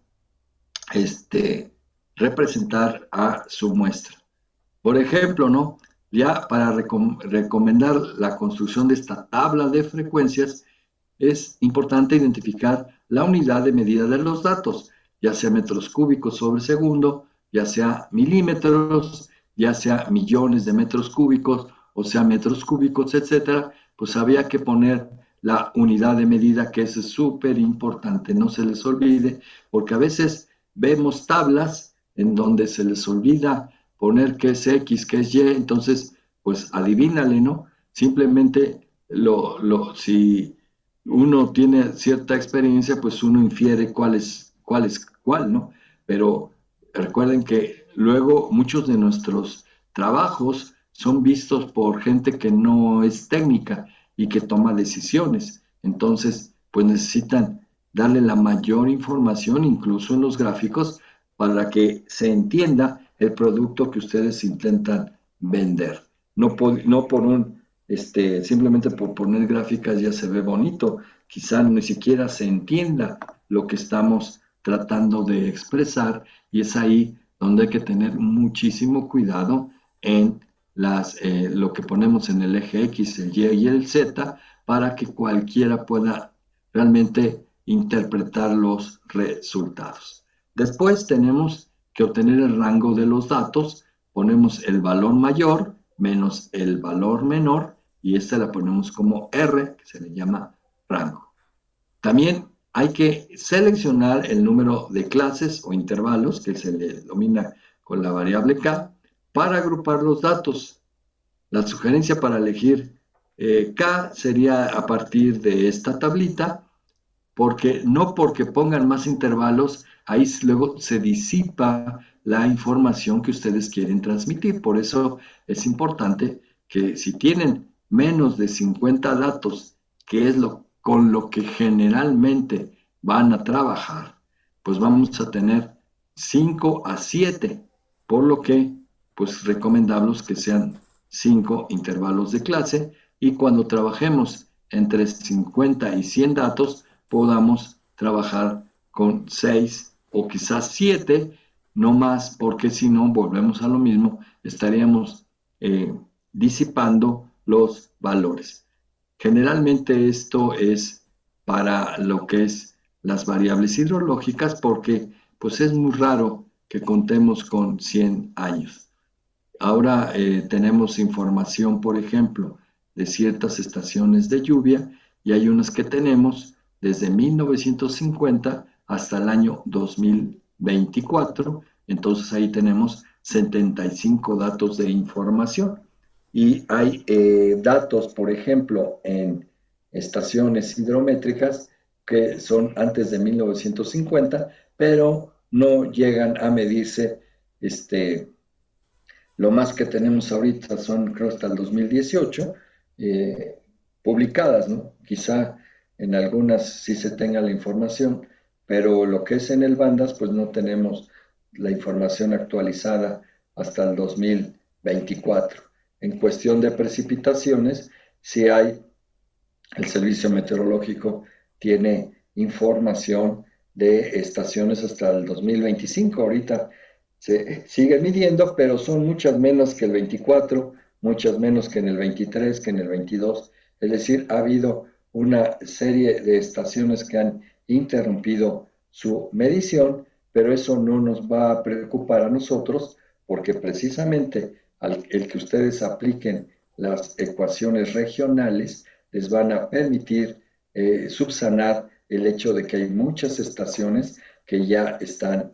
representar a su muestra. Por ejemplo, ¿no? Ya para recomendar la construcción de esta tabla de frecuencias, es importante identificar la unidad de medida de los datos, ya sea metros cúbicos sobre segundo, ya sea milímetros, ya sea millones de metros cúbicos, o sea metros cúbicos, etcétera. Pues había que poner la unidad de medida, que es súper importante, no se les olvide, porque a veces vemos tablas en donde se les olvida poner qué es X, qué es Y, entonces, pues adivínale, ¿no? Simplemente si uno tiene cierta experiencia, pues uno infiere cuál es cuál, ¿no? Pero recuerden que luego muchos de nuestros trabajos son vistos por gente que no es técnica y que toma decisiones. Entonces, pues necesitan darle la mayor información, incluso en los gráficos, para que se entienda el producto que ustedes intentan vender. No por simplemente por poner gráficas ya se ve bonito, quizá ni siquiera se entienda lo que estamos tratando de expresar, y es ahí donde hay que tener muchísimo cuidado en lo que ponemos en el eje X, el Y y el Z, para que cualquiera pueda realmente interpretar los resultados. Después tenemos que obtener el rango de los datos, ponemos el valor mayor menos el valor menor, y esta la ponemos como R, que se le llama rango. También hay que seleccionar el número de clases o intervalos, que se le denomina con la variable K, para agrupar los datos. La sugerencia para elegir K sería a partir de esta tablita, porque pongan más intervalos, ahí luego se disipa la información que ustedes quieren transmitir. Por eso es importante que si tienen menos de 50 datos, que es con lo que generalmente van a trabajar, pues vamos a tener 5 a 7, por lo que pues recomendamos que sean 5 intervalos de clase, y cuando trabajemos entre 50 y 100 datos, podamos trabajar con 6 o quizás 7, no más, porque si no, volvemos a lo mismo, estaríamos disipando los valores. Generalmente esto es para lo que es las variables hidrológicas, porque pues es muy raro que contemos con 100 años. Ahora tenemos información, por ejemplo, de ciertas estaciones de lluvia, y hay unas que tenemos desde 1950 hasta el año 2024. Entonces ahí tenemos 75 datos de información. Y hay datos, por ejemplo, en estaciones hidrométricas que son antes de 1950, pero no llegan a medirse. Lo más que tenemos ahorita son, creo, hasta el 2018, publicadas, ¿no? Quizá en algunas sí se tenga la información, pero lo que es en el Bandas, pues no tenemos la información actualizada hasta el 2024. En cuestión de precipitaciones, sí hay, el Servicio Meteorológico tiene información de estaciones hasta el 2025. Ahorita se sigue midiendo, pero son muchas menos que el 24, muchas menos que en el 23, que en el 22. Es decir, ha habido una serie de estaciones que han interrumpido su medición, pero eso no nos va a preocupar a nosotros, porque precisamente el que ustedes apliquen las ecuaciones regionales les van a permitir subsanar el hecho de que hay muchas estaciones que ya están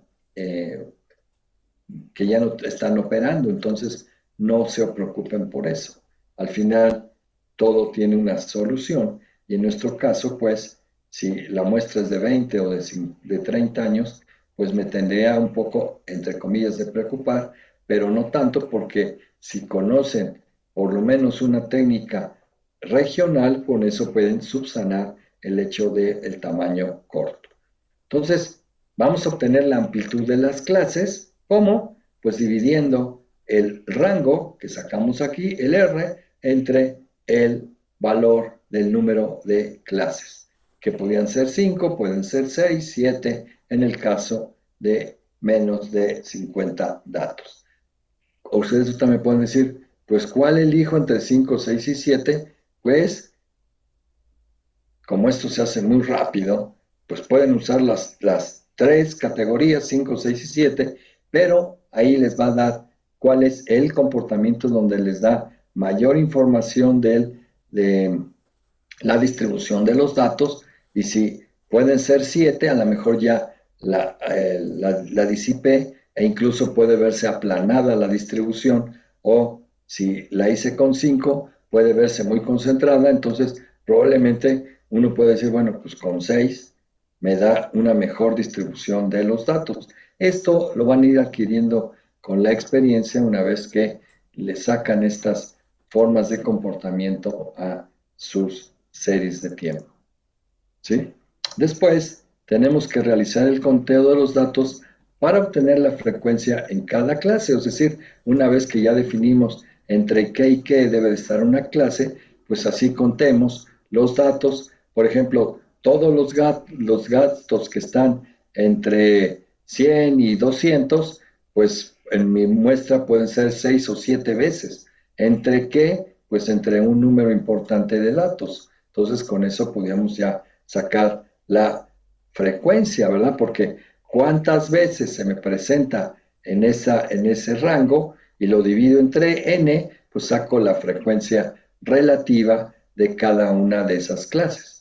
que ya no están operando. Entonces no se preocupen por eso. Al final todo tiene una solución, y en nuestro caso, pues, si la muestra es de 20 o de 30 años, pues me tendría un poco, entre comillas, de preocupar, pero no tanto, porque si conocen por lo menos una técnica regional, con eso pueden subsanar el hecho del tamaño corto. Entonces, vamos a obtener la amplitud de las clases. ¿Cómo? Pues dividiendo el rango que sacamos aquí, el R, entre el valor del número de clases, que podían ser 5, pueden ser 6, 7, en el caso de menos de 50 datos. O ustedes también pueden decir, pues, ¿cuál elijo entre 5, 6 y 7? Pues, como esto se hace muy rápido, pues pueden usar las tres categorías, 5, 6 y 7, pero ahí les va a dar cuál es el comportamiento donde les da mayor información de la distribución de los datos. Y si pueden ser 7, a lo mejor ya la disipé, e incluso puede verse aplanada la distribución, o si la hice con 5, puede verse muy concentrada. Entonces probablemente uno puede decir, bueno, pues con 6 me da una mejor distribución de los datos. Esto lo van a ir adquiriendo con la experiencia una vez que le sacan estas formas de comportamiento a sus series de tiempo. ¿Sí? Después, tenemos que realizar el conteo de los datos para obtener la frecuencia en cada clase. Es decir, una vez que ya definimos entre qué y qué debe de estar una clase, pues así contemos los datos. Por ejemplo, todos los gastos que están entre 100 y 200, pues en mi muestra pueden ser 6 o 7 veces. ¿Entre qué? Pues entre un número importante de datos. Entonces, con eso podríamos ya sacar la frecuencia, ¿verdad? Porque cuántas veces se me presenta en ese rango y lo divido entre n, pues saco la frecuencia relativa de cada una de esas clases.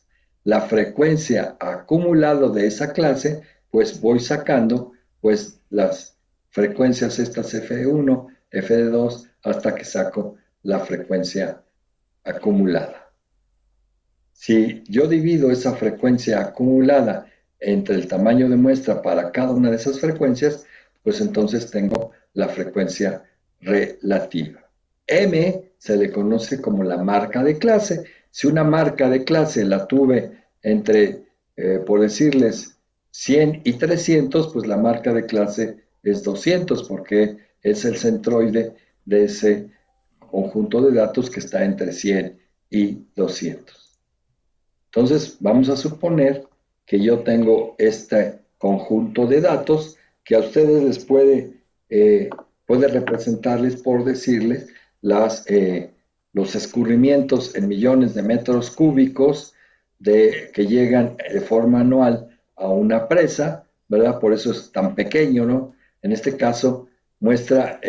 La frecuencia acumulada de esa clase, pues voy sacando pues las frecuencias estas F1, F2, hasta que saco la frecuencia acumulada. Si yo divido esa frecuencia acumulada entre el tamaño de muestra para cada una de esas frecuencias, pues entonces tengo la frecuencia relativa. M se le conoce como la marca de clase. Si una marca de clase la tuve entre, por decirles, 100 y 300, pues la marca de clase es 200 porque es el centroide de ese conjunto de datos que está entre 100 y 200. Entonces, vamos a suponer que yo tengo este conjunto de datos que a ustedes les puede representarles por decirles los escurrimientos en millones de metros cúbicos que llegan de forma anual a una presa, ¿verdad? Por eso es tan pequeño, ¿no? En este caso, esta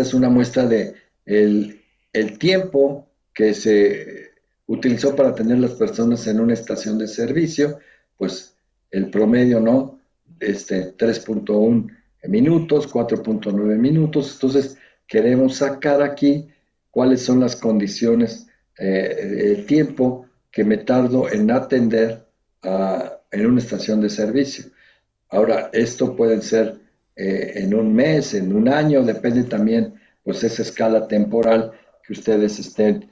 es una muestra de el tiempo que se utilizó para tener las personas en una estación de servicio, pues el promedio, ¿no? 3.1 minutos, 4.9 minutos. Entonces, queremos sacar aquí cuáles son las condiciones, el tiempo que me tardo en atender en una estación de servicio. Ahora, esto puede ser en un mes, en un año, depende también, pues, esa escala temporal que ustedes estén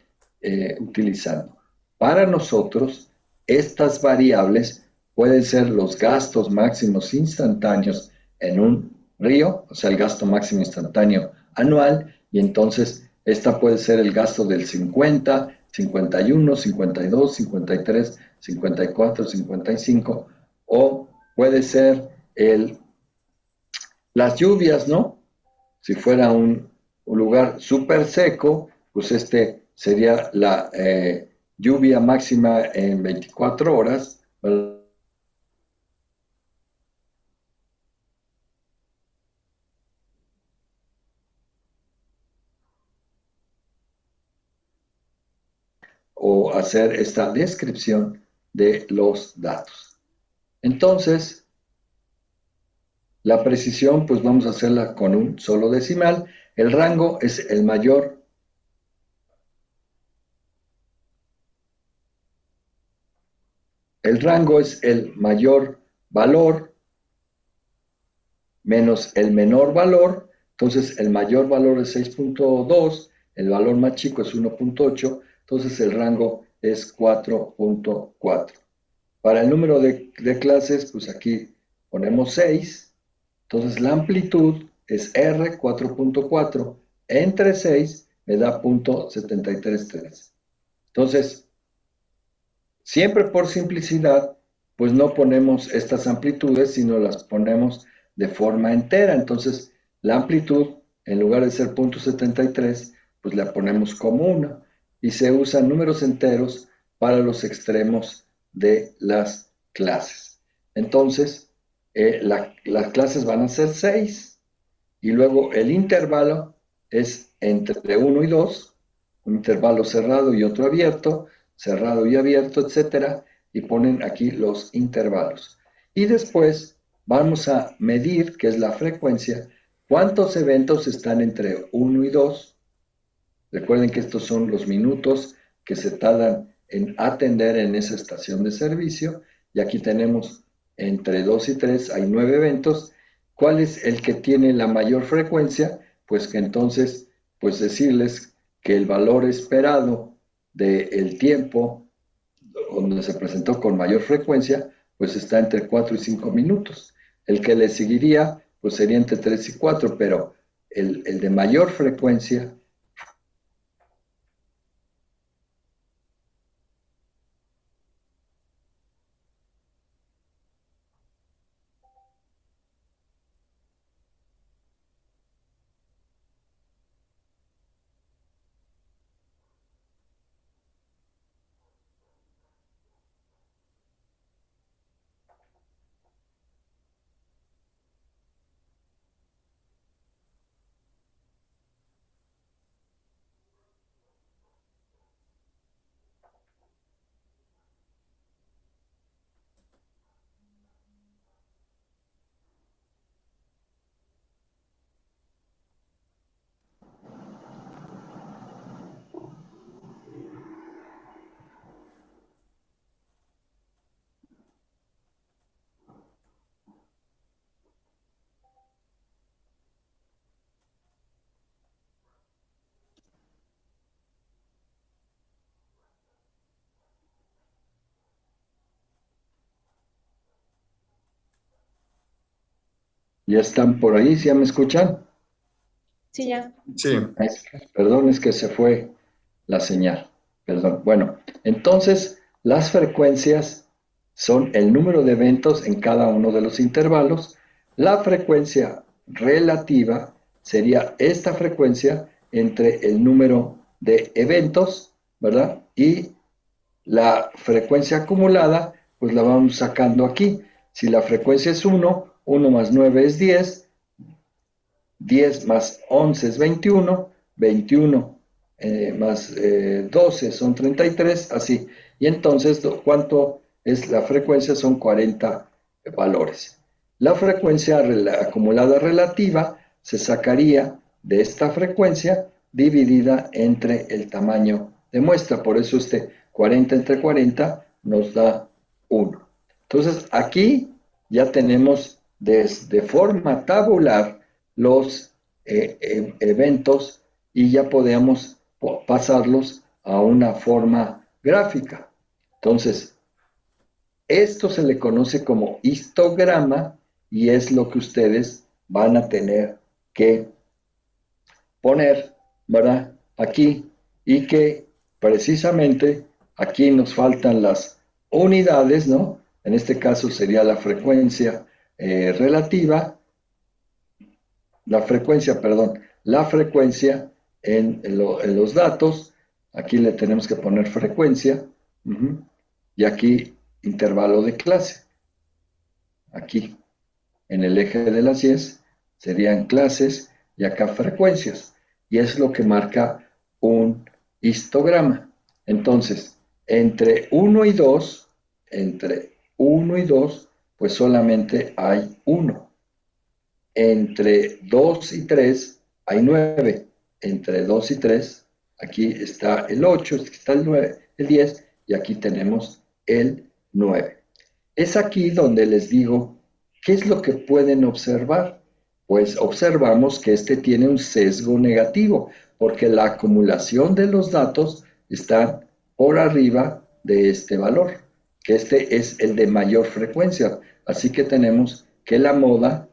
utilizando. Para nosotros, estas variables pueden ser los gastos máximos instantáneos en un río, o sea, el gasto máximo instantáneo anual, y entonces esta puede ser el gasto del 50, 51, 52, 53, 54, 55, o puede ser las lluvias, ¿no? Si fuera un lugar súper seco, pues sería la lluvia máxima en 24 horas. O hacer esta descripción de los datos. Entonces, la precisión, pues vamos a hacerla con un solo decimal. El rango es el mayor. El rango es el mayor valor menos el menor valor. Entonces, el mayor valor es 6.2, el valor más chico es 1.8, entonces el rango es 4.4. Para el número de clases, pues aquí ponemos 6. Entonces la amplitud es R 4.4 entre 6 me da 0.733. Entonces, siempre por simplicidad, pues no ponemos estas amplitudes, sino las ponemos de forma entera. Entonces, la amplitud, en lugar de ser 0.73, pues la ponemos como 1. Y se usan números enteros para los extremos de las clases. Entonces, las clases van a ser 6. Y luego el intervalo es entre 1 y 2, un intervalo cerrado y otro abierto, cerrado y abierto, etcétera, y ponen aquí los intervalos. Y después vamos a medir, que es la frecuencia, cuántos eventos están entre 1 y 2. Recuerden que estos son los minutos que se tardan en atender en esa estación de servicio. Y aquí tenemos entre 2 y 3 hay 9 eventos. ¿Cuál es el que tiene la mayor frecuencia? Pues que entonces, pues decirles que el valor esperado del tiempo donde se presentó con mayor frecuencia, pues está entre 4 y 5 minutos. El que le seguiría, pues sería entre 3 y 4, pero el de mayor frecuencia. ¿Ya están por ahí? ¿Sí ya me escuchan? Sí, ya. Sí, Perdón, es que se fue la señal. Perdón. Bueno, entonces las frecuencias son el número de eventos en cada uno de los intervalos. La frecuencia relativa sería esta frecuencia entre el número de eventos, ¿verdad? Y la frecuencia acumulada, pues la vamos sacando aquí. Si la frecuencia es 1, 1 más 9 es 10, 10 más 11 es 21, 21 más 12 son 33, así. Y entonces, ¿cuánto es la frecuencia? Son 40 valores. La frecuencia acumulada relativa se sacaría de esta frecuencia dividida entre el tamaño de muestra. Por eso este 40 entre 40 nos da 1. Entonces, aquí ya tenemos de forma tabular los eventos y ya podemos pasarlos a una forma gráfica. Entonces, esto se le conoce como histograma y es lo que ustedes van a tener que poner, ¿verdad? Aquí y que precisamente aquí nos faltan las unidades, ¿no? En este caso sería la frecuencia relativa, la frecuencia en los datos, aquí le tenemos que poner frecuencia, y aquí intervalo de clase, aquí en el eje de las 10 serían clases y acá frecuencias, y es lo que marca un histograma. Entonces, entre 1 y 2, pues solamente hay 1. Entre 2 y 3 hay 9. Entre 2 y 3, aquí está el 8, aquí está el 9, el 10, y aquí tenemos el 9. Es aquí donde les digo, ¿qué es lo que pueden observar? Pues observamos que este tiene un sesgo negativo, porque la acumulación de los datos está por arriba de este valor, que este es el de mayor frecuencia. Así que tenemos que la moda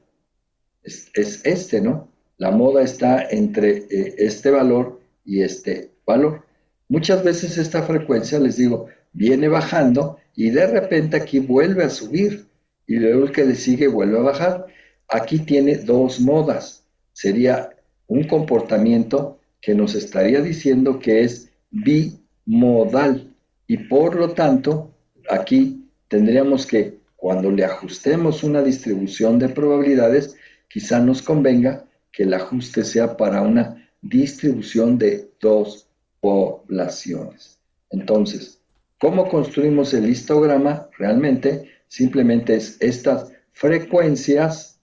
es este, ¿no? La moda está entre este valor y este valor. Muchas veces esta frecuencia, les digo, viene bajando y de repente aquí vuelve a subir y luego el que le sigue vuelve a bajar. Aquí tiene dos modas. Sería un comportamiento que nos estaría diciendo que es bimodal y por lo tanto aquí tendríamos que cuando le ajustemos una distribución de probabilidades, quizá nos convenga que el ajuste sea para una distribución de dos poblaciones. Entonces, ¿cómo construimos el histograma? Realmente simplemente es estas frecuencias,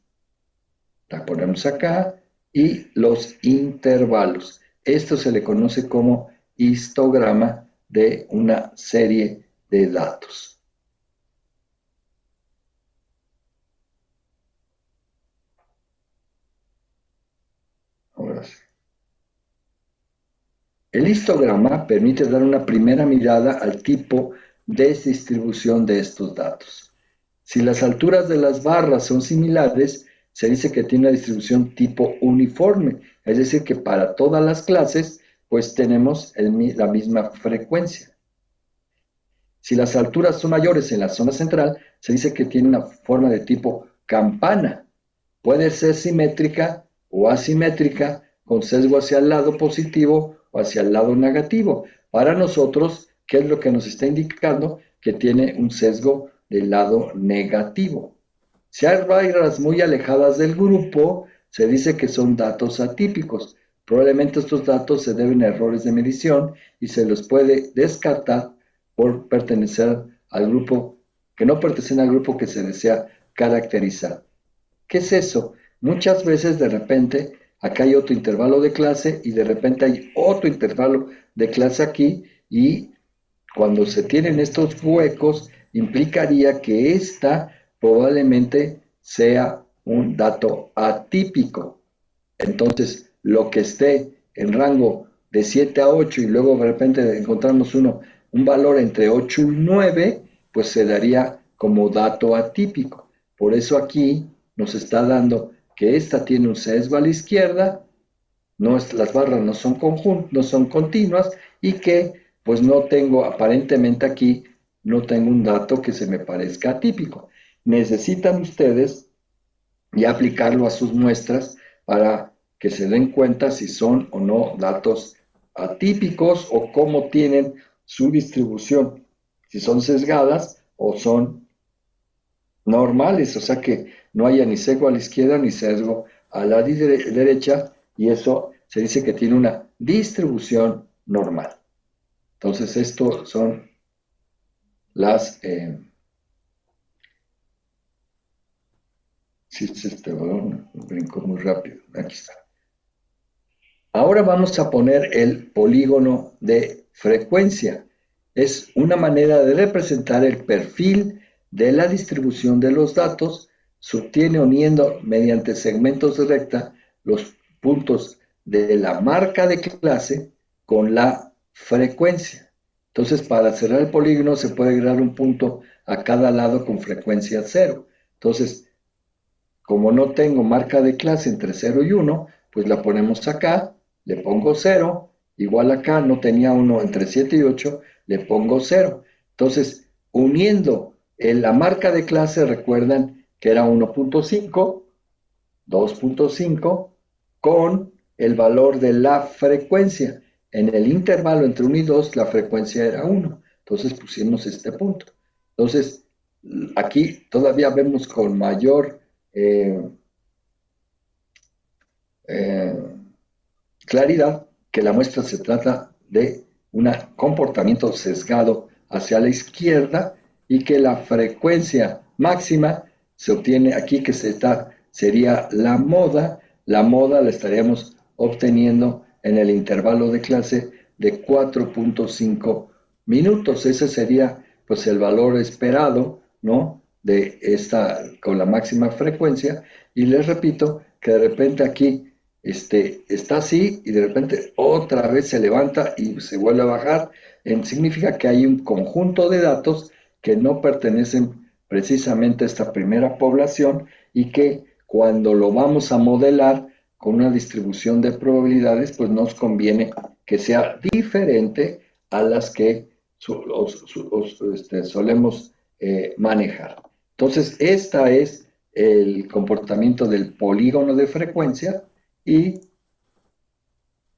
la ponemos acá, y los intervalos. Esto se le conoce como histograma de una serie de datos. Ahora sí. El histograma permite dar una primera mirada al tipo de distribución de estos datos. Si las alturas de las barras son similares, se dice que tiene una distribución tipo uniforme, es decir, que para todas las clases, pues tenemos la misma frecuencia. Si las alturas son mayores en la zona central, se dice que tiene una forma de tipo campana. Puede ser simétrica o asimétrica, con sesgo hacia el lado positivo o hacia el lado negativo. Para nosotros, ¿qué es lo que nos está indicando? Que tiene un sesgo del lado negativo. Si hay barras muy alejadas del grupo, se dice que son datos atípicos. Probablemente estos datos se deben a errores de medición y se los puede descartar por pertenecer al grupo, que no pertenecen al grupo que se desea caracterizar. ¿Qué es eso? Muchas veces de repente acá hay otro intervalo de clase y de repente hay otro intervalo de clase aquí y cuando se tienen estos huecos implicaría que esta probablemente sea un dato atípico. Entonces, lo que esté en rango de 7 a 8 y luego de repente encontramos un valor entre 8 y 9, pues se daría como dato atípico. Por eso aquí nos está dando que esta tiene un sesgo a la izquierda, las barras no son continuas y que pues no tengo aparentemente aquí, no tengo un dato que se me parezca atípico. Necesitan ustedes ya aplicarlo a sus muestras para que se den cuenta si son o no datos atípicos o cómo tienen su distribución, si son sesgadas o son normales, o sea que no haya ni sesgo a la izquierda ni sesgo a la derecha, y eso se dice que tiene una distribución normal. Entonces, esto son las... si este balón brincó muy rápido, aquí está. Ahora vamos a poner el polígono de frecuencia. Es una manera de representar el perfil de la distribución de los datos. Se obtiene uniendo mediante segmentos de recta los puntos de la marca de clase con la frecuencia. Entonces, para cerrar el polígono se puede agregar un punto a cada lado con frecuencia 0. Entonces, como no tengo marca de clase entre 0 y 1, pues la ponemos acá, le pongo 0, igual acá no tenía 1 entre 7 y 8, le pongo 0. Entonces, uniendo la marca de clase, recuerdan que era 1.5, 2.5, con el valor de la frecuencia. En el intervalo entre 1 y 2, la frecuencia era 1. Entonces pusimos este punto. Entonces, aquí todavía vemos con mayor claridad que la muestra se trata de un comportamiento sesgado hacia la izquierda y que la frecuencia máxima se obtiene aquí, que sería la moda. La moda la estaríamos obteniendo en el intervalo de clase de 4.5 minutos. Ese sería pues el valor esperado, ¿no? De esta con la máxima frecuencia. Y les repito que de repente aquí está así y de repente otra vez se levanta y se vuelve a bajar. Significa que hay un conjunto de datos que no pertenecen precisamente a esta primera población y que cuando lo vamos a modelar con una distribución de probabilidades, pues nos conviene que sea diferente a las que solemos manejar. Entonces, este es el comportamiento del polígono de frecuencia y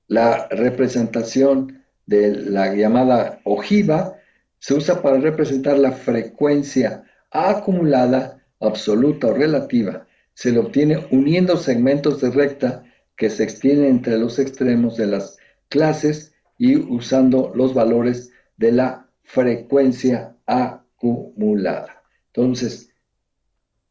la representación de la llamada ojiva se usa para representar la frecuencia acumulada, absoluta o relativa. Se lo obtiene uniendo segmentos de recta que se extienden entre los extremos de las clases y usando los valores de la frecuencia acumulada. Entonces,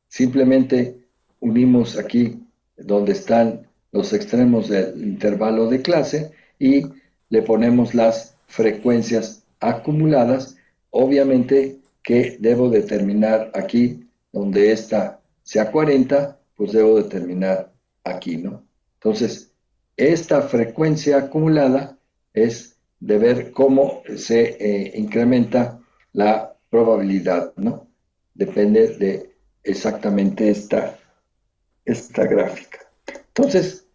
simplemente unimos aquí donde están los extremos del intervalo de clase y le ponemos las frecuencias acumuladas, obviamente que debo determinar aquí, donde esta sea 40, pues debo determinar aquí, ¿no? Entonces, esta frecuencia acumulada es de ver cómo se incrementa la probabilidad, ¿no? Depende de exactamente esta gráfica. Entonces,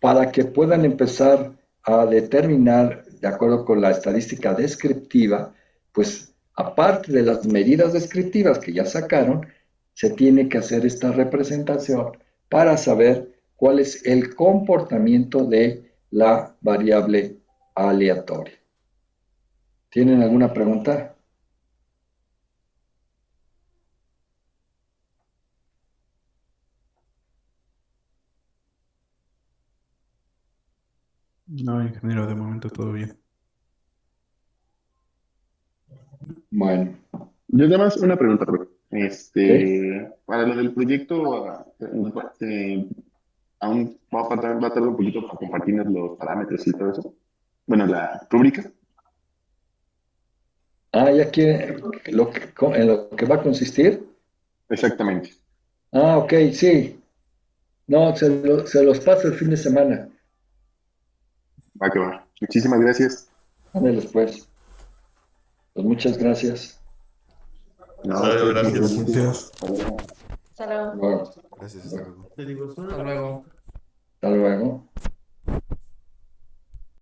para que puedan empezar a determinar, de acuerdo con la estadística descriptiva, pues aparte de las medidas descriptivas que ya sacaron, se tiene que hacer esta representación para saber cuál es el comportamiento de la variable aleatoria. ¿Tienen alguna pregunta? No, ingeniero, de momento todo bien. Bueno, Yo nada más una pregunta, profe. ¿ok? Para lo del proyecto, aún va a tardar un poquito para compartirnos los parámetros y todo eso. Bueno, la rúbrica. Ah, ya quiere en lo que va a consistir. Exactamente. Ah, ok, sí. No, se los paso el fin de semana. Va que va. Muchísimas gracias. Ándale, pues. Pues muchas gracias. No, Sale, gracias. Gracias. Hasta luego. Bueno, Gracias, hasta luego. Te digo, Hasta luego. hasta luego.